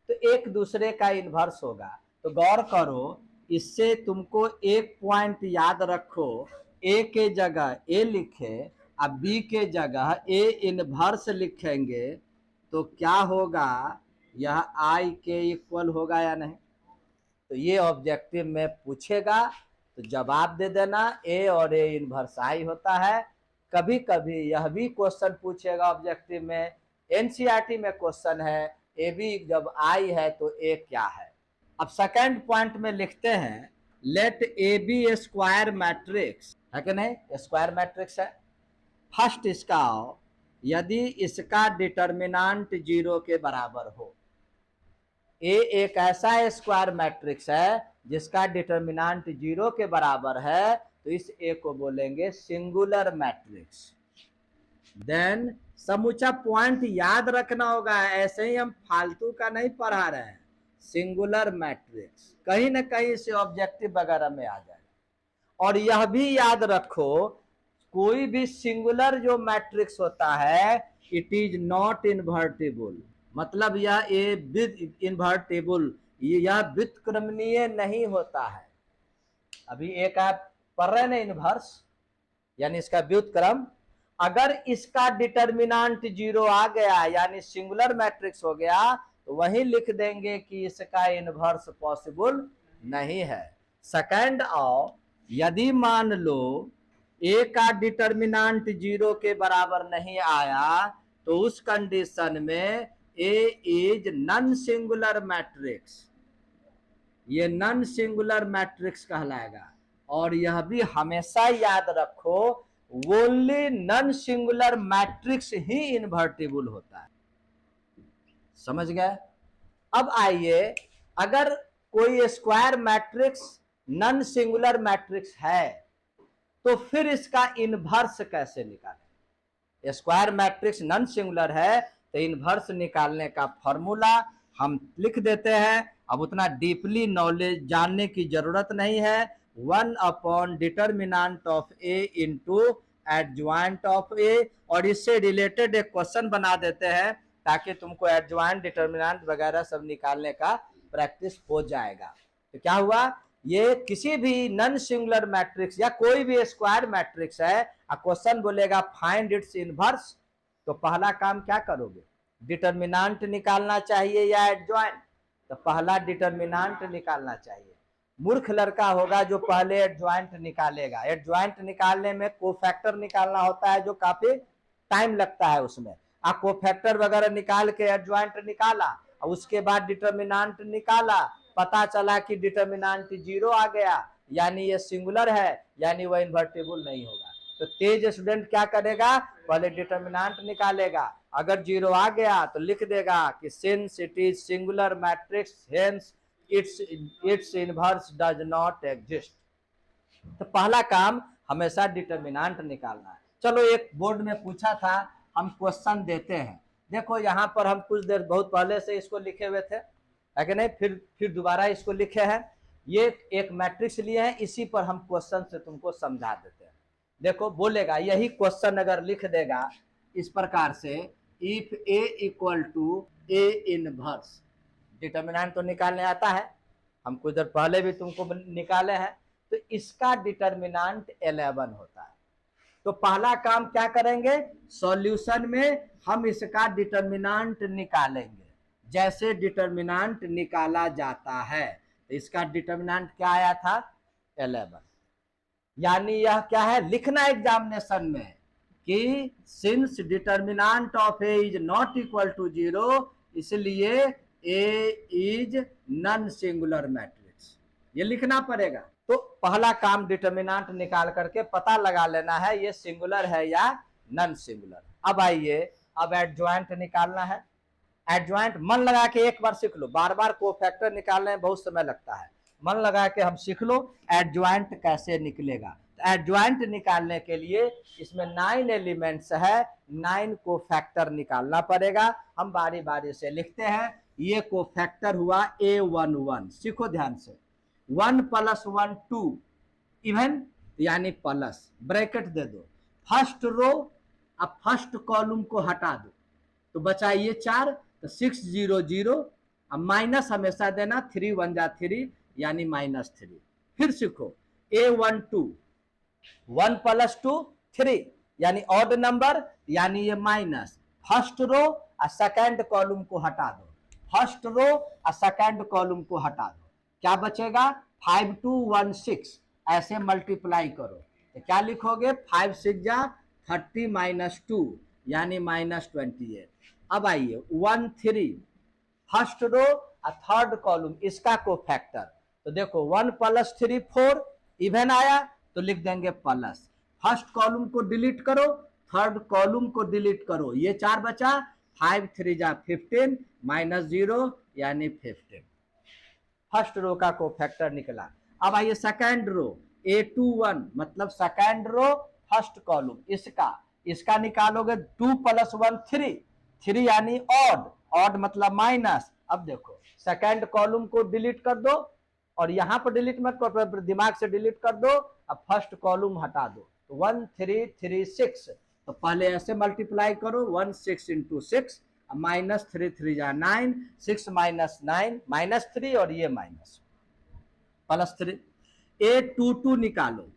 तो एक दूसरे का इनवर्स होगा। तो गौर करो, इससे तुमको एक पॉइंट याद रखो, ए के जगह ए लिखे, अब बी के जगह ए इनवर्स लिखेंगे तो क्या होगा, यह आई के इक्वल होगा या नहीं? तो ये ऑब्जेक्टिव में पूछेगा तो जवाब दे देना, ए और ए इनवर्स आई होता है। कभी कभी यह भी क्वेश्चन पूछेगा ऑब्जेक्टिव में, एनसीईआरटी में क्वेश्चन है, ए बी जब आई है तो ए क्या है। अब सेकंड पॉइंट में लिखते हैं, let A B square matrix है कि नहीं, स्क्वायर मैट्रिक्स है। फर्स्ट इसका आओ, यदि इसका डिटर्मिनेंट 0 के बराबर हो। ए एक ऐसा स्क्वायर मैट्रिक्स है जिसका डिटर्मिनेंट 0 के बराबर है, तो इस ए को बोलेंगे सिंगुलर मैट्रिक्स। देन समूचा पॉइंट याद रखना होगा, ऐसे ही हम फालतू का नहीं पढ़ा रहे हैं। सिंगुलर मैट्रिक्स कहीं ना कहीं से ऑब्जेक्टिव वगैरह में आ जाएगा। और यह भी याद रखो, कोई भी सिंगुलर जो मैट्रिक्स होता है इट इज नॉट इन्वर्टिबल, मतलब यह ए विद इन्वर्टिबल, यह व्युत्क्रमणीय नहीं होता है। अभी एक आप पढ़ रहे हैं ना इनवर्स, यानी इसका व्युत्क्रम, अगर इसका डिटर्मिनेंट 0 आ गया यानी सिंगुलर मैट्रिक्स हो गया, तो वहीं लिख देंगे कि इसका इनवर्स पॉसिबल नहीं है। सेकंड आओ, यदि मान लो ए का डिटर्मिनेंट 0 के बराबर नहीं आया, तो उस कंडीशन में ए इज नॉन सिंगुलर मैट्रिक्स, ये नॉन सिंगुलर मैट्रिक्स कहलाएगा। और यह भी हमेशा याद रखो, ओनली नॉन सिंगुलर मैट्रिक्स ही इन्वर्टिबल होता है। समझ गए? अब आइए, अगर कोई square matrix non singular matrix है तो फिर इसका इनवर्स कैसे निकालें? स्क्वायर मैट्रिक्स नॉन सिंगुलर है तो इनवर्स निकालने का फॉर्मूला हम लिख देते हैं। अब उतना डीपली नॉलेज जानने की जरूरत नहीं है। 1 upon determinant of A into adjoint of A, और इससे रिलेटेड एक क्वेश्चन बना देते हैं ताकि तुमको एडजॉइंट डिटर्मिनेंट वगैरह सब निकालने का प्रैक्टिस हो जाएगा। तो क्या हुआ, ये किसी भी नॉन सिंगुलर मैट्रिक्स या कोई भी स्क्वायर मैट्रिक्स है, क्वेश्चन बोलेगा फाइंड इट्स इनवर्स, तो पहला काम क्या करोगे, डिटर्मिनेंट निकालना चाहिए या एडजॉइंट? तो पहला डिटर्मिनेंट निकालना चाहिए। मूर्ख लड़का होगा जो पहले एडजॉइंट निकालेगा। एडजॉइंट निकालने में कोफैक्टर निकालना होता है जो काफी टाइम लगता है उसमें। आप कोफैक्टर वगैरह निकाल के एडजॉइंट निकाला और उसके बाद डिटर्मिनेंट निकाला, पता चला कि डिटर्मिनेंट 0 आ गया, यानी ये सिंगुलर है, यानी वह इन्वर्टिबल नहीं होगा। तो तेज स्टूडेंट क्या करेगा, पहले डिटर्मिनेंट निकालेगा, अगर 0 आ गया तो लिख देगा कि since it is singular matrix hence it's inverse does not exist. तो पहला काम हमेशा डिटर्मिनेंट निकालना है, चलो एक बोर्ड में पूछा था, हम क्वेश्चन देते हैं। देखो यहाँ पर हम कुछ देर बहुत पहले से इसको लिखे हुए थे, है कि नहीं, फिर दोबारा इसको लिखे हैं। ये एक मैट्रिक्स लिए हैं, इसी पर हम क्वेश्चन से तुमको समझा देते हैं। देखो बोलेगा, यही क्वेश्चन अगर लिख देगा इस प्रकार से, if A equal to A inverse, determinant तो निकालने आता है, हम कुछ देर पहले भी तुमको निकाले हैं। तो इसका डिटर्मिनेंट 11 होता है। तो पहला काम क्या करेंगे, सॉल्यूशन में हम इसका डिटर्मिनेंट निकालेंगे। जैसे डिटर्मिनेंट निकाला जाता है, तो इसका डिटर्मिनेंट क्या आया था, 11। यानी यह क्या है, लिखना एग्जामिनेशन में कि since determinant of A is not equal to 0, इसलिए A is non singular matrix, ये लिखना पड़ेगा। तो पहला काम डिटर्मिनेंट निकाल करके पता लगा लेना है ये सिंगुलर है या नॉन सिंगुलर। अब आइए, अब एडजॉइंट निकालना है। एडजॉइंट मन लगा के एक बार सीख लो, बार बार कोफैक्टर निकालने में बहुत समय लगता है। मन लगा के हम सीख लो एडजॉइंट कैसे निकलेगा। एडजॉइंट निकालने के लिए इसमें 9 एलिमेंट्स है, 9 कोफैक्टर निकालना पड़ेगा। हम बारी बारी से लिखते हैं। ये कोफैक्टर हुआ A11, सीखो ध्यान से। 1 + 1 2, इवन यानी प्लस, ब्रैकेट दे दो, फर्स्ट रो, अब फर्स्ट कॉलम को हटा दो तो बचा ये 4, तो 6 0 0, अब माइनस हमेशा देना, 3 1 जा 3 यानी -3। फिर सीखो A12, 1 + 2 3 यानी ऑड नंबर, यानी ये माइनस, फर्स्ट रो और सेकंड कॉलम को हटा दो, फर्स्ट रो और सेकंड कॉलम को हटा दो, क्या बचेगा, 5 2 1 6, ऐसे मल्टीप्लाई करो तो क्या लिखोगे, 5 6 जा 30 - 2 यानी -28। अब आइए 1 3, फर्स्ट रो और थर्ड कॉलम, इसका कोफैक्टर, तो देखो 1 + 3 4, इवन आया तो लिख देंगे प्लस, फर्स्ट कॉलम को डिलीट करो, थर्ड कॉलम को डिलीट करो, ये 4 बचा, 5 3 जा 15 -0 यानी 15। फर्स्ट रो का कोफैक्टर निकला। अब आइए सेकंड रो, A21 मतलब सेकंड रो फर्स्ट कॉलम, इसका निकालोगे, 2 + 1 3, 3 यानी ऑड, ऑड मतलब माइनस। अब देखो सेकंड कॉलम को डिलीट कर दो, और यहां पर डिलीट मत करो, दिमाग से डिलीट कर दो, अब फर्स्ट कॉलम हटा दो, तो 1 3 3 6, तो पहले ऐसे मल्टीप्लाई करो, 1 6 × 6, -3 3 जा 9, 6 - 9 -3, और ये माइनस +3। A22 निकालो,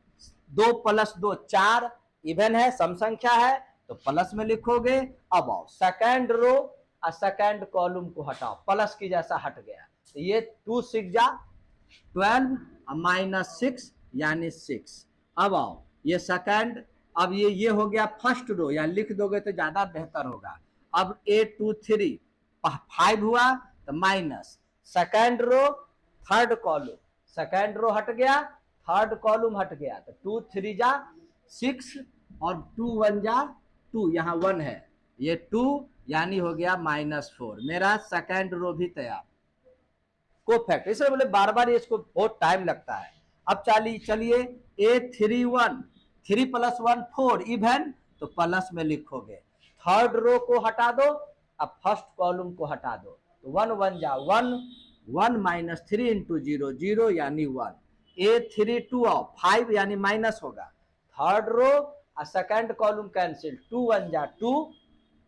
2 + 2 4, इवन है, सम संख्या है, तो प्लस में लिखोगे। अब आओ सेकंड रो और सेकंड कॉलम को हटाओ, प्लस की जैसा हट गया, तो ये 2 6 जा 12 और -6 यानी 6। अब आओ ये सेकंड, अब ये हो गया फर्स्ट रो, या लिख दोगे तो ज्यादा बेहतर होगा। अब A23 5 हुआ तो minus, second row third column, second row हट गया, थर्ड कॉलम हट गया, तो 2 3 जा 6 और 2 1 जा 2, यहाँ 1 है, ये 2 यानी हो गया -4। मेरा सेकंड रो भी तैयार। कोफैक्टर इसलिए बोले बार बार इसको बहुत टाइम लगता है। अब चलिए A31, 3 + 1 4, इवन, तो प्लस में लिखोगे, थर्ड रो को हटा दो, अब फर्स्ट कॉलम को हटा दो, तो 1 1 जा 1, 1 - 3 × 0 0 यानी 1। A32 आओ 5 यानी माइनस होगा, थर्ड रो और सेकंड कॉलम कैंसिल, 2 1 जा 2,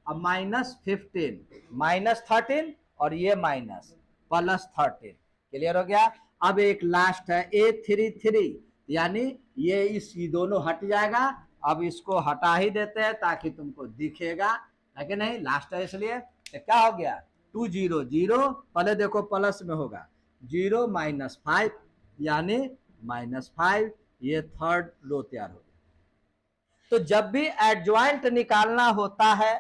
अब -15 -13, और ये माइनस +13, क्लियर हो गया। अब एक लास्ट है A33, यानी ये दोनों हट जाएगा, अब इसको हटा ही देते हैं ताकि तुमको दिखेगा, है कि नहीं, लास्ट है इसलिए। तो क्या हो गया, 2 0 0, पहले देखो प्लस में होगा, 0 -5 यानी -5, ये थर्ड रो तैयार हो गया। तो जब भी एडजॉइंट निकालना होता है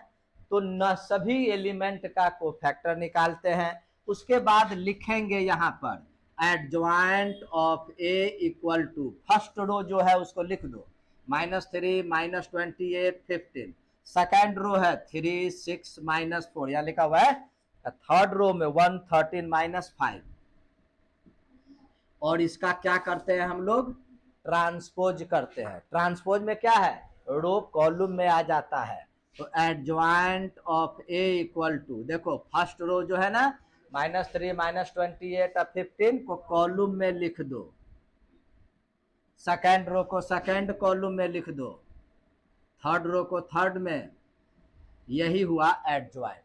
तो न सभी एलिमेंट का कोफैक्टर निकालते हैं, उसके बाद लिखेंगे यहाँ पर adjoint of A equal to, first row जो है उसको लिख दो, -3 -28 15, सेकंड रो है 3 6 -4, यहाँ लिखा हुआ है, थर्ड रो में 1 13 -5, और इसका क्या करते हैं हम लोग, ट्रांसपोज करते हैं। ट्रांसपोज में क्या है, रो कॉलम में आ जाता है। तो adjoint of A equal to, देखो फर्स्ट रो जो है ना -3 -28 और 15 को कॉलम में लिख दो, सेकेंड रो को सेकेंड कॉलम में लिख दो, थर्ड रो को थर्ड में। यही हुआ एडजॉइंट।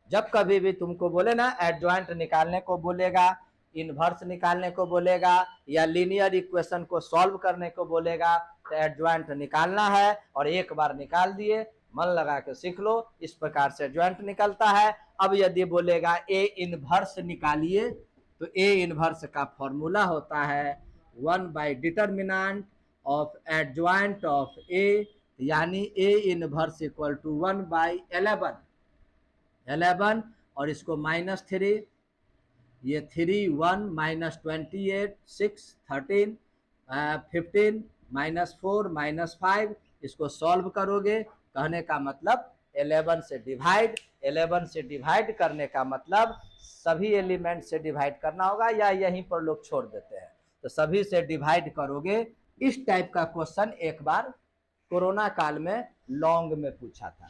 जब कभी भी तुमको बोले ना एडजॉइंट निकालने को बोलेगा, इनवर्स निकालने को बोलेगा या लीनियर इक्वेशन को सॉल्व करने को बोलेगा, तो एडजॉइंट निकालना है और एक बार निकाल दिए, मन लगा के सीख लो, इस प्रकार से एडजॉइंट निकलता है। अब यदि बोलेगा ए इनवर्स निकालिए, तो ए इनवर्स का फॉर्मूला होता है 1 determinant of adjoint of A, यानी ए इनवर्स इक्वल टू 1/11 और इसको -3, ये 3 1 -28 6 13 15 -4 -5, इसको सॉल्व करोगे, कहने का मतलब 11 से डिवाइड, 11 से डिवाइड करने का मतलब सभी एलिमेंट से डिवाइड करना होगा, या यहीं पर लोग छोड़ देते हैं, तो सभी से डिवाइड करोगे। इस टाइप का क्वेश्चन एक बार कोरोना काल में लॉन्ग में पूछा था,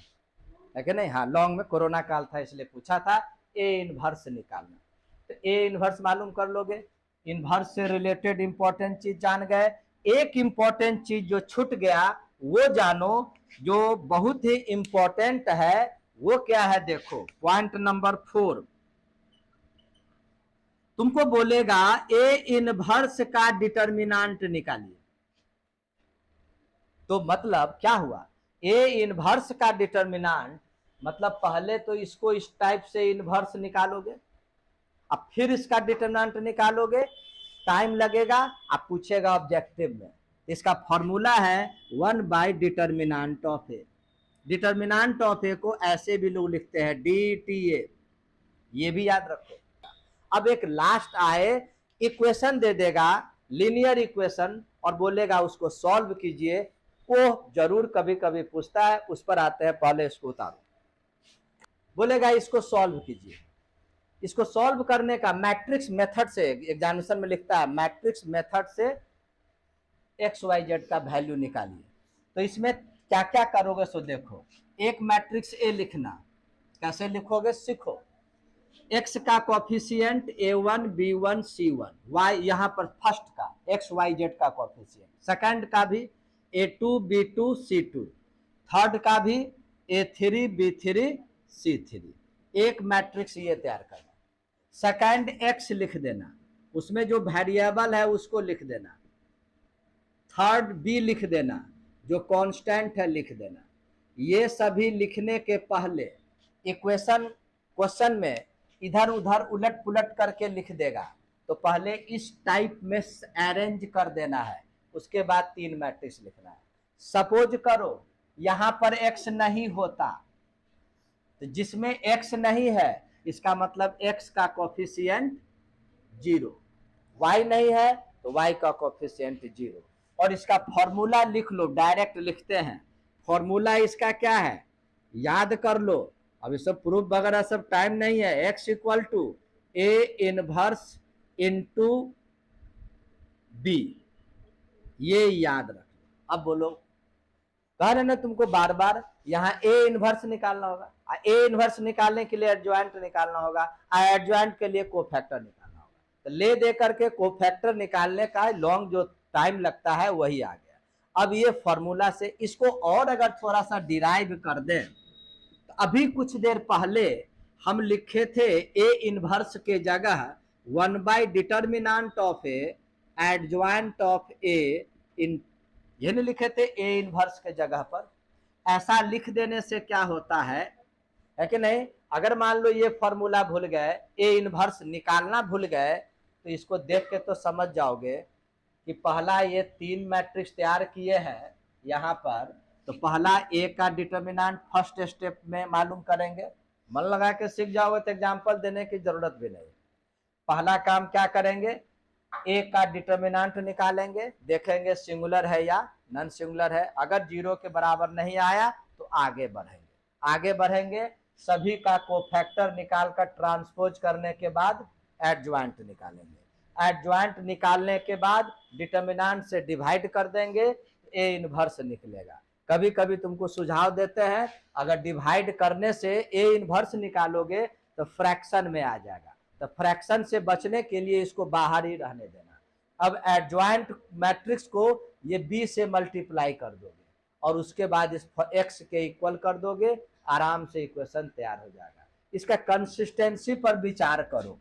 है कि नहीं? हाँ, लॉन्ग में कोरोना काल था इसलिए पूछा था, ए इनवर्स निकालना। तो ए इनवर्स मालूम कर लोगे, इनवर्स से रिलेटेड इंपॉर्टेंट चीज जान गए। एक इंपॉर्टेंट चीज जो छूट गया वो जानो, जो बहुत ही इंपॉर्टेंट है, वो क्या है? देखो पॉइंट नंबर 4, तुमको बोलेगा ए इनवर्स का डिटर्मिनेंट निकालिए। तो मतलब क्या हुआ? ए इनवर्स का डिटर्मिनेंट मतलब पहले तो इसको इस टाइप से इनवर्स निकालोगे, अब फिर इसका डिटर्मिनेंट निकालोगे, टाइम लगेगा, आप पूछेगा ऑब्जेक्टिव में। इसका फॉर्मूला है 1 determinant of A. Determinant of A को ऐसे भी लोग लिखते हैं DTA, ये भी याद रखो। अब एक लास्ट आए, इक्वेशन दे देगा, लीनियर इक्वेशन, और बोलेगा उसको सॉल्व कीजिए, वो जरूर कभी कभी पूछता है, उस पर आते हैं, पहले इसको उतारो। बोलेगा इसको सॉल्व कीजिए, इसको सॉल्व करने का मैट्रिक्स मेथड से, एग्जामिनेशन में लिखता है मैट्रिक्स मेथड से XYZ का वैल्यू निकालिए। तो इसमें क्या क्या करोगे सो देखो, एक मैट्रिक्स ए लिखना, कैसे लिखोगे सीखो। x का coefficient A1 B1 C1, y यहाँ पर फर्स्ट का XYZ का कोफिशिएंट, सेकंड का भी A2 B2 C2, थर्ड का भी A3 B3 C3। एक मैट्रिक्स ये तैयार करना, सेकंड x लिख देना, उसमें जो वेरिएबल है उसको लिख देना, थर्ड b लिख देना, जो कांस्टेंट है लिख देना। ये सभी लिखने के पहले इक्वेशन क्वेश्चन में इधर उधर उलट पुलट करके लिख देगा, तो पहले इस टाइप में अरेंज कर देना है, उसके बाद 3 मैट्रिक्स लिखना है। सपोज करो यहां पर x नहीं होता, तो जिसमें x नहीं है इसका मतलब x का कोफिशिएंट 0, y नहीं है तो y का कोफिशिएंट 0, और इसका फॉर्मूला लिख लो, डायरेक्ट लिखते हैं। फॉर्मूला इसका क्या है याद कर लो, अभी सब प्रूफ वगैरह सब टाइम नहीं है। x equal to A inverse into B, ये याद रख। अब बोलो, कह रहे ना तुमको बार बार यहाँ ए इनवर्स निकालना होगा, ए इनवर्स निकालने के लिए एडजॉइंट निकालना होगा, एडजॉइंट के लिए कोफैक्टर निकालना होगा, तो ले दे करके कोफैक्टर निकालने का लॉन्ग जो टाइम लगता है वही आ गया। अब ये फॉर्मूला से इसको और अगर थोड़ा सा डिराइव कर दें, तो अभी कुछ देर पहले हम लिखे थे ए इनवर्स के जगह 1 determinant of A adjoint of A इन, ये नहीं लिखे थे ए इनवर्स के जगह पर। ऐसा लिख देने से क्या होता है कि नहीं, अगर मान लो ये फॉर्मूला भूल गए, ए इनवर्स निकालना भूल गए, तो इसको देख के तो समझ जाओगे कि पहला ये 3 मैट्रिक्स तैयार किए हैं यहाँ पर, तो पहला ए का डिटर्मिनेंट फर्स्ट स्टेप में मालूम करेंगे, मन लगा के सीख जाओगे तो एग्जाम्पल देने की जरूरत भी नहीं। पहला काम क्या करेंगे, ए का डिटर्मिनेंट निकालेंगे, देखेंगे सिंगुलर है या नॉन सिंगुलर है, अगर 0 के बराबर नहीं आया तो आगे बढ़ेंगे, सभी का कोफैक्टर निकालकर ट्रांसपोज करने के बाद एडजॉइंट निकालेंगे, एडजॉइंट निकालने के बाद डिटर्मिनेंट से डिवाइड कर देंगे, ए इनवर्स निकलेगा। कभी कभी तुमको सुझाव देते हैं, अगर डिवाइड करने से ए इनवर्स निकालोगे तो फ्रैक्शन में आ जाएगा, तो फ्रैक्शन से बचने के लिए इसको बाहर ही रहने देना। अब एडजॉइंट मैट्रिक्स को ये बी से मल्टीप्लाई कर दोगे और उसके बाद इस एक्स के इक्वल कर दोगे, आराम से इक्वेशन तैयार हो जाएगा। इसका कंसिस्टेंसी पर विचार करो,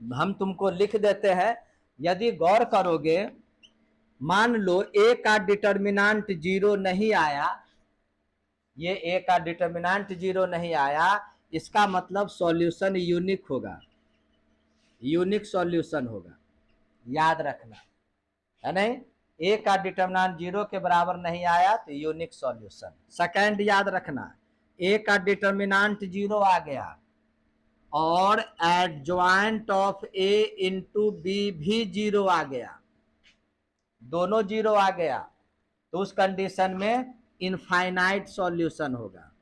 हम तुमको लिख देते हैं। यदि गौर करोगे, मान लो ए का डिटर्मिनेंट 0 नहीं आया, ये ए का डिटर्मिनेंट 0 नहीं आया, इसका मतलब सॉल्यूशन यूनिक होगा, यूनिक सॉल्यूशन होगा, याद रखना है नहीं। ए का डिटर्मिनेंट 0 के बराबर नहीं आया तो यूनिक सॉल्यूशन। सेकंड याद रखना, ए का डिटर्मिनेंट 0 आ गया और adjoint of A into B भी 0 आ गया, दोनों 0 आ गया, तो उस कंडीशन में इनफाइनाइट सॉल्यूशन होगा,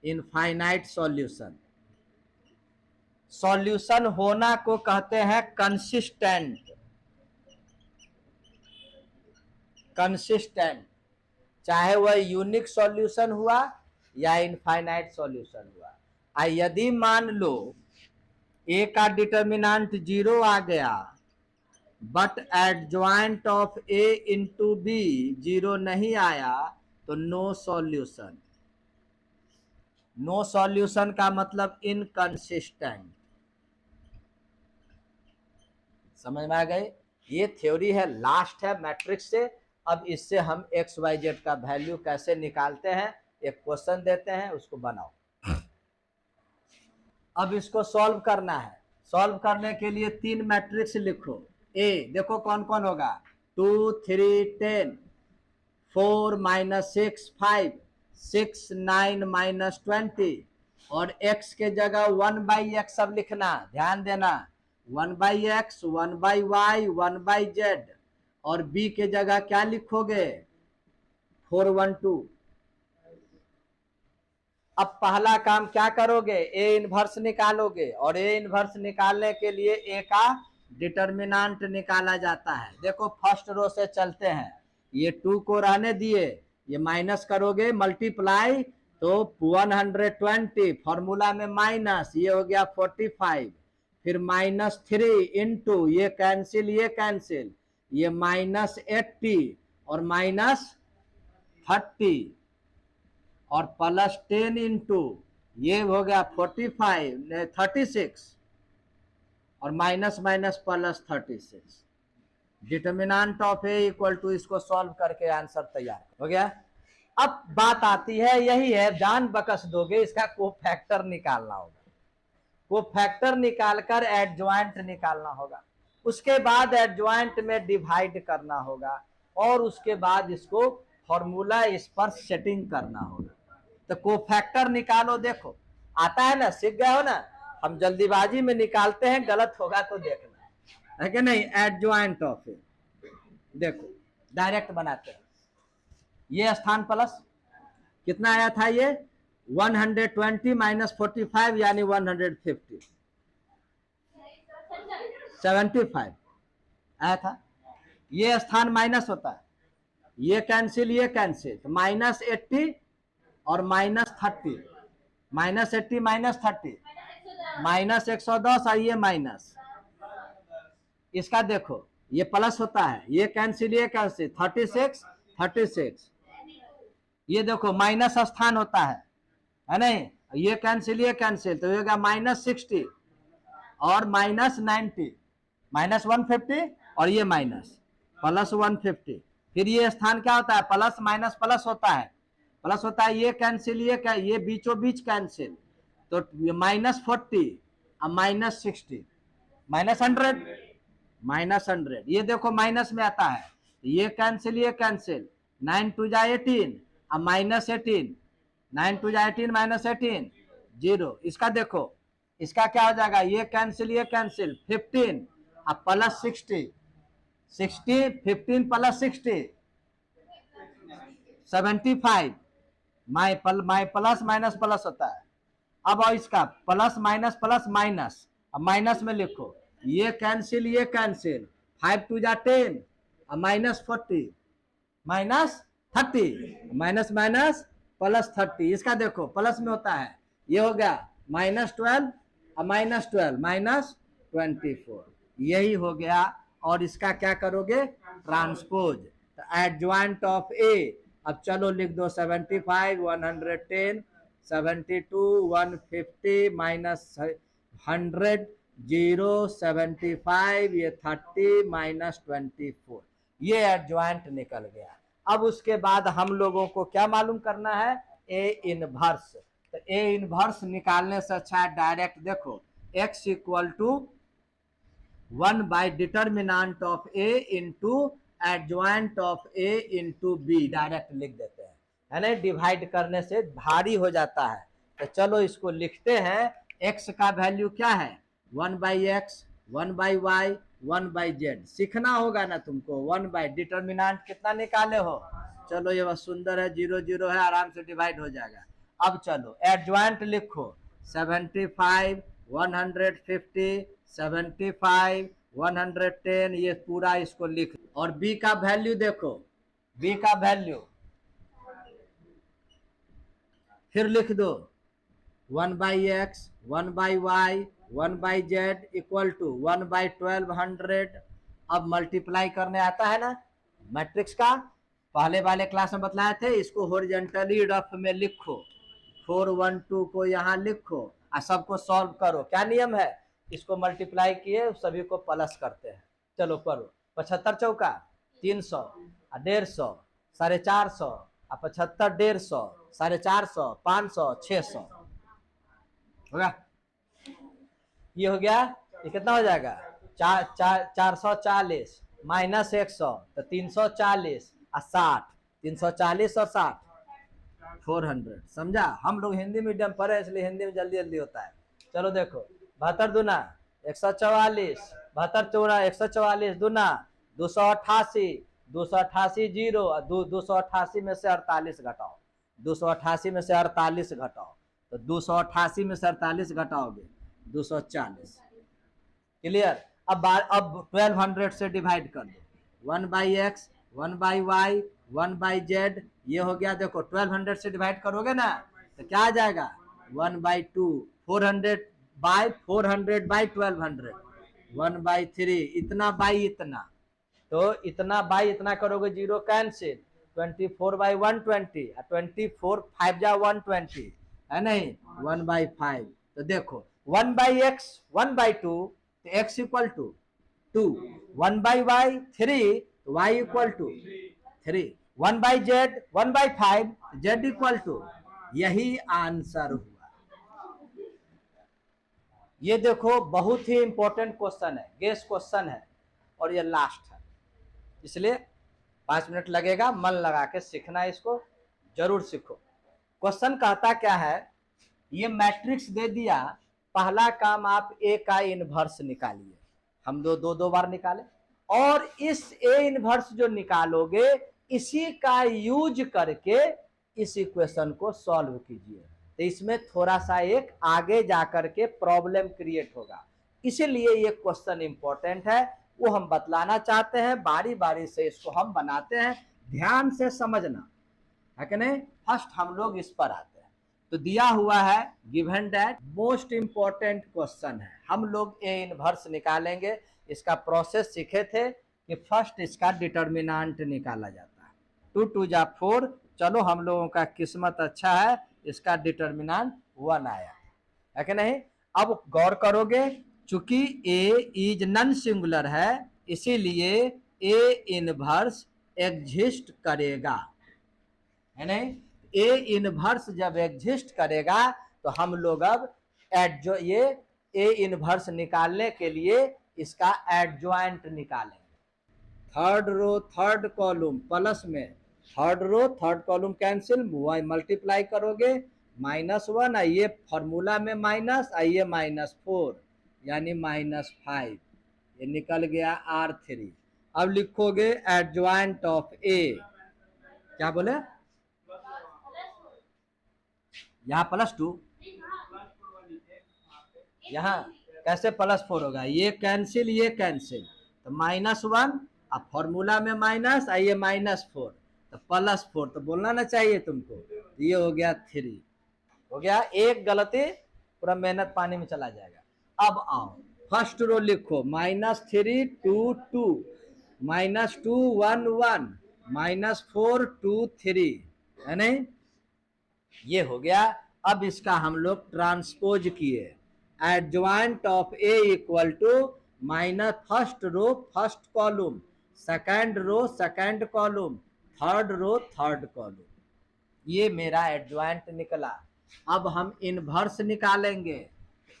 इनफाइनाइट सॉल्यूशन। सॉल्यूशन होना को कहते हैं कंसिस्टेंट, कंसिस्टेंट, चाहे वह यूनिक सॉल्यूशन हुआ या इनफाइनाइट सॉल्यूशन हुआ। यदि मान लो ए का डिटर्मिनेंट 0 आ गया but adjoint of A into B 0 नहीं आया तो नो सॉल्यूशन। नो सॉल्यूशन का मतलब इनकंसिस्टेंट। समझ में आ गए? ये थ्योरी है, लास्ट है मैट्रिक्स से। अब इससे हम एक्स वाई जेड का वैल्यू कैसे निकालते हैं, एक क्वेश्चन देते हैं, उसको बनाओ। अब इसको सॉल्व करना है। सॉल्व करने के लिए 3 मैट्रिक्स लिखो। ए देखो कौन कौन होगा, 2 3 10, 4 -6 5, 6 9 -20, और x के जगह 1/x सब लिखना, ध्यान देना, 1/x, 1/y, 1/z, और b के जगह क्या लिखोगे, 412। अब पहला काम क्या करोगे, ए इनवर्स निकालोगे, और ए इनवर्स निकालने के लिए ए का डिटर्मिनेंट निकाला जाता है। देखो फर्स्ट रो से चलते हैं, ये 2 को रहने दिए, ये माइनस करोगे मल्टीप्लाई तो 120, फॉर्मूला में माइनस, ये हो गया 45, फिर -3 इंटू, ये कैंसिल ये कैंसिल, ये -80 और -30 और +10 इंटू, ये हो गया 45 36 और minus minus +36। Determinant of A equal to, इसको सॉल्व करके आंसर तैयार हो गया। अब बात आती है, यही है, जान बकस दोगे, इसका कोफैक्टर निकालना होगा, कोफैक्टर निकालकर एडजॉइंट निकालना होगा, उसके बाद एडजॉइंट में डिवाइड करना होगा, और उसके बाद इसको फॉर्मूला इस पर सेटिंग करना होगा। तो कोफैक्टर निकालो, देखो आता है ना, सीख गए हो ना। हम जल्दीबाजी में निकालते हैं, गलत होगा तो देखना है कि नहीं। एडजॉइंट ऑफ ए, देखो डायरेक्ट बनाते हैं, ये स्थान प्लस कितना आया था, ये 120 -45 यानी 150, 75 आया था। ये स्थान माइनस होता है, ये कैंसिल ये कैंसिल, तो -80 और -30, -80 -30 -110, और ये माइनस, इसका देखो ये प्लस होता है, ये कैंसिल ये कैंसिल, 36 36, ये देखो माइनस स्थान होता है नहीं, ये कैंसिल ये कैंसिल, तो ये होगा -60 और -90, -150, और ये माइनस +150, फिर ये स्थान क्या होता है, प्लस माइनस प्लस होता है, प्लस होता है, ये कैंसिल ये बीचों बीच कैंसिल, तो -40 और -60, -100, ये देखो माइनस में आता है, ये कैंसिल ये कैंसिल, 9 2 जा 18 और -18, 9 2 जा 18 -18 0। इसका देखो, इसका क्या हो जाएगा, ये कैंसिल 15 और +60, 60 15 +60 75, माई प्लस माइनस प्लस होता है। अब इसका प्लस माइनस प्लस माइनस, अब माइनस में लिखो, ये कैंसिल 5 2 जा 10 और -40 -30, 30 माइनस माइनस प्लस 30, इसका देखो प्लस में होता है, ये हो गया -12 और -12 -24, यही हो गया। और इसका क्या करोगे, ट्रांसपोज। तो एडजॉइंट ऑफ ए, अब चलो लिख दो 75 110 72 150 माइनस 100 0 75, ये 30 माइनस 24, ये एडजॉइंट निकल गया। अब उसके बाद हम लोगों को क्या मालूम करना है, ए इनवर्स। तो ए इनवर्स निकालने से अच्छा है डायरेक्ट देखो x equal to 1 by determinant of A into adjoint of A into B, direct लिख देते हैं, है ना। डिवाइड करने से भारी हो जाता है, तो चलो इसको लिखते हैं। x का वैल्यू क्या है, 1 by x, 1 by y, 1 by z. सीखना होगा ना तुमको, 1 बाई डिटर्मिनांट कितना निकाले हो, चलो ये बस सुंदर है, 0 0 है, आराम से डिवाइड हो जाएगा। अब चलो एडजॉइंट लिखो, 75 150 75 110, ये पूरा इसको लिख। और b का वैल्यू देखो, b का वैल्यू फिर लिख दो 1 by x, 1 by y, 1 by z equal to 1 by 1200। अब मल्टीप्लाई करने आता है ना मैट्रिक्स का, पहले वाले क्लास में बतलाए थे, इसको हॉरिजॉन्टली रफ में लिखो, 412 को यहाँ लिखो और सबको सॉल्व करो। क्या नियम है, इसको मल्टीप्लाई किए सभी को प्लस करते हैं। चलो करो, 75 चौका 300, 150, 450, 75 150, 450, 500, 600 होगा। ये हो गया, ये कितना हो जाएगा, 440 माइनस 100 तो 340 और 60, 340 और 60 400। समझा, हम लोग हिंदी मीडियम पढ़े इसलिए हिंदी में जल्दी जल्दी होता है। चलो देखो, 72 दूना 144, 72 चौरा 144 दूना 288, 288 जीरो, 288 में से 48 घटाओ, 288 में से 48 घटाओ, तो 288 में से 48 घटाओगे 240। क्लियर। अब 1200 से डिवाइड कर दो, 1 by x, 1 by y, 1 by z, ये हो गया। देखो 1200 से डिवाइड करोगे ना तो क्या आ जाएगा, 1 बाई 2, 400 बाई 400 बाई 1200, 1 बाई 3, इतना बाई इतना, तो इतना बाई इतना करोगे, जीरो कैंसिल, 24 बाई 120, 24 5 जा 120 है नहीं, 1 बाई 5। तो देखो 1 बाई एक्स 1 बाई 2, तो x equal to 2, 1 by y 3, तो y equal to 3, 1 by z 1 by 5, z equal to, यही आंसर हुआ। ये देखो बहुत ही इंपॉर्टेंट क्वेश्चन है, गेस क्वेश्चन है, और ये लास्ट है, इसलिए 5 मिनट लगेगा, मन लगा के सीखना, इसको जरूर सीखो। क्वेश्चन कहता क्या है, ये मैट्रिक्स दे दिया, पहला काम आप ए का इनवर्स निकालिए, हम दो बार निकाले, और इस ए इनवर्स जो निकालोगे इसी का यूज करके इस इक्वेशन को सॉल्व कीजिए। तो इसमें थोड़ा सा एक आगे जाकर के प्रॉब्लम क्रिएट होगा, इसीलिए ये क्वेश्चन इंपॉर्टेंट है, वो हम बतलाना चाहते हैं, बारी बारी से इसको हम बनाते हैं, ध्यान से समझना है कि नहीं। फर्स्ट हम लोग इस पर आते हैं, तो दिया हुआ है given that most important question है, हम लोग ए इनवर्स निकालेंगे। इसका प्रोसेस सीखे थे कि फर्स्ट इसका डिटर्मिनेंट निकाला जाता है, 2 2 जा 4, चलो हम लोगों का किस्मत अच्छा है, इसका डिटर्मिनेंट 1 आया है कि नहीं। अब गौर करोगे, चूंकि ए इज नॉन सिंगुलर है, इसीलिए ए इनवर्स एग्जिस्ट करेगा, है नहीं। ए इनवर्स जब एग्जिस्ट करेगा तो हम लोग अब ये ए इनवर्स निकालने के लिए इसका एडजॉइंट निकालेंगे। Third row third column plus में, third row third column cancel, multiply करोगे -1, आइए फॉर्मूला में माइनस, आइए -4 यानी -5, ये निकल गया R3। अब लिखोगे एडजॉइंट ऑफ ए, क्या बोले, यहाँ +2, यहाँ कैसे +4 होगा, ये कैंसिल, ये कैंसिल, तो -1, अब फॉर्मूला में माइनस, आइए -4, तो +4 तो बोलना ना चाहिए तुमको। ये हो गया 3, हो गया एक गलती पूरा मेहनत पानी में चला जाएगा। अब आओ फर्स्ट रो लिखो, -3 2 2, -2 1 1, -4 2 3, है नहीं? ये हो गया। अब इसका हम लोग ट्रांसपोज किए, adjoint of A equal to minus first row first column, second row second column, third row third column. ये मेरा एडजॉइंट निकला। अब हम इनवर्स निकालेंगे।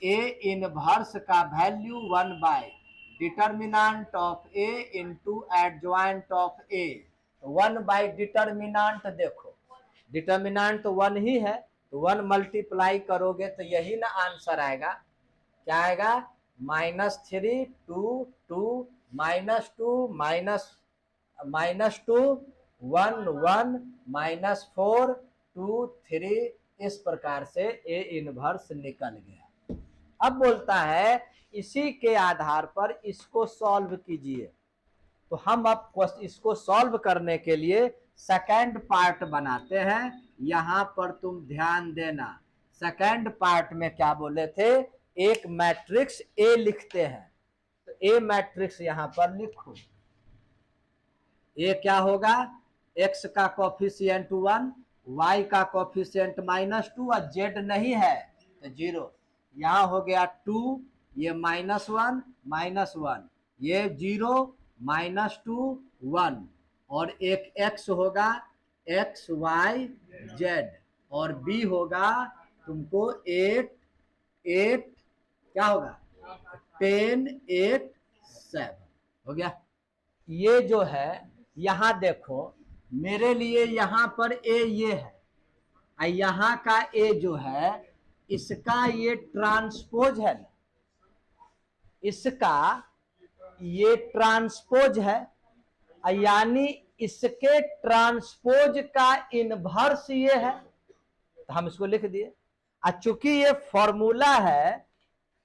ए इनवर्स का value 1 determinant of A into adjoint of A. 1 determinant, देखो determinant तो 1 ही है, तो 1 मल्टीप्लाई करोगे तो यही ना आंसर आएगा। क्या आएगा? -3 2 2, -2 -2 1 1, -4 2 3। इस प्रकार से ए इनवर्स निकल गया। अब बोलता है इसी के आधार पर इसको सॉल्व कीजिए। तो हम अब इसको सॉल्व करने के लिए सेकंड पार्ट बनाते हैं। यहां पर तुम ध्यान देना, सेकंड पार्ट में क्या बोले थे, एक मैट्रिक्स ए लिखते हैं। तो ए मैट्रिक्स यहां पर लिखो। ए क्या होगा? एक्स का कोफिशिएंट 1, वाई का कोफिशिएंट -2 और जेड नहीं है तो 0। यहां हो गया 2, ये -1 -1, ये 0 -2 1, और एक x होगा x y z, और b होगा तुमको 8 8, क्या होगा 10 8 7। हो गया। ये जो है यहां देखो, मेरे लिए यहां पर ए ये है, यहां का ए जो है इसका ये ट्रांसपोज है ना, इसका ये ट्रांसपोज है, यानी इसके ट्रांसपोज का इनवर्स ये है। तो हम इसको लिख दिए। चूंकि ये फॉर्मूला है,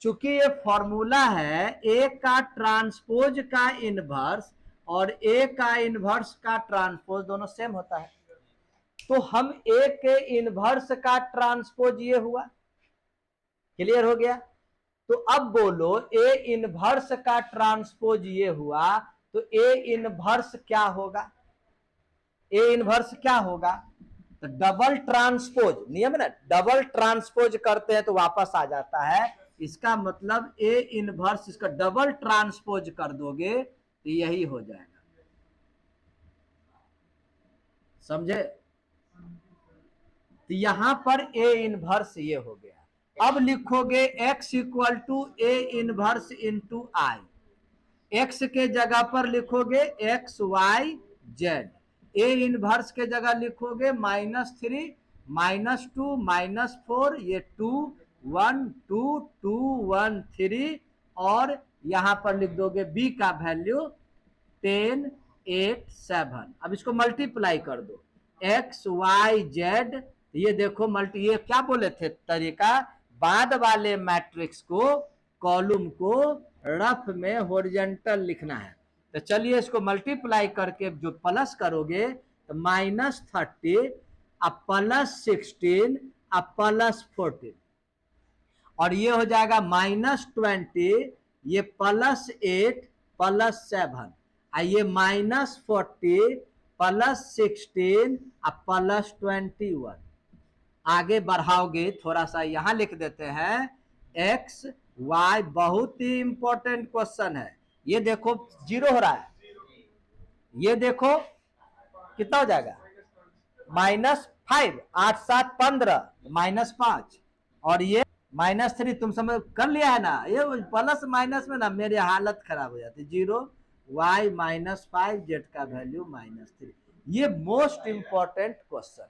चूंकि ये फॉर्मूला है ए का ट्रांसपोज का इनवर्स और ए का इनवर्स का ट्रांसपोज दोनों सेम होता है, तो हम ए के इनवर्स का ट्रांसपोज ये हुआ। क्लियर हो गया? तो अब बोलो ए इनवर्स का ट्रांसपोज ये हुआ, तो ए इनवर्स क्या होगा? ए इनवर्स क्या होगा? तो डबल ट्रांसपोज, नियम है ना, डबल ट्रांसपोज करते हैं तो वापस आ जाता है। इसका मतलब ए इनवर्स इसका डबल ट्रांसपोज कर दोगे तो यही हो जाएगा। समझे? तो यहां पर ए इनवर्स ये हो गया। अब लिखोगे x equal to A inverse into I. x के जगह पर लिखोगे x y z, A inverse के जगह लिखोगे -3 -2 -4, ये 2 1 2 2 1 3, और यहां पर लिख दोगे b का वैल्यू 10 8 7। अब इसको मल्टीप्लाई कर दो, x y z, ये देखो मल्टी, ये क्या बोले थे तरीका, बाद वाले मैट्रिक्स को कॉलम को रफ में हॉरिजॉन्टल लिखना है। तो चलिए इसको मल्टीप्लाई करके जो प्लस करोगे तो -30 अब +16 अब +14, और ये हो जाएगा -20, ये +8 +7, ये -40 +16 अब +21। आगे बढ़ाओगे थोड़ा सा, यहां लिख देते हैं x y, बहुत ही इंपॉर्टेंट क्वेश्चन है। ये देखो 0 हो रहा है, ये देखो कितना हो जाएगा -5, 8 7 15 -5, और ये -3। तुम समझ कर लिया है ना, ये प्लस माइनस में ना मेरी हालत खराब हो जाती। 0 y -5 z का वैल्यू -3। ये मोस्ट इंपॉर्टेंट क्वेश्चन।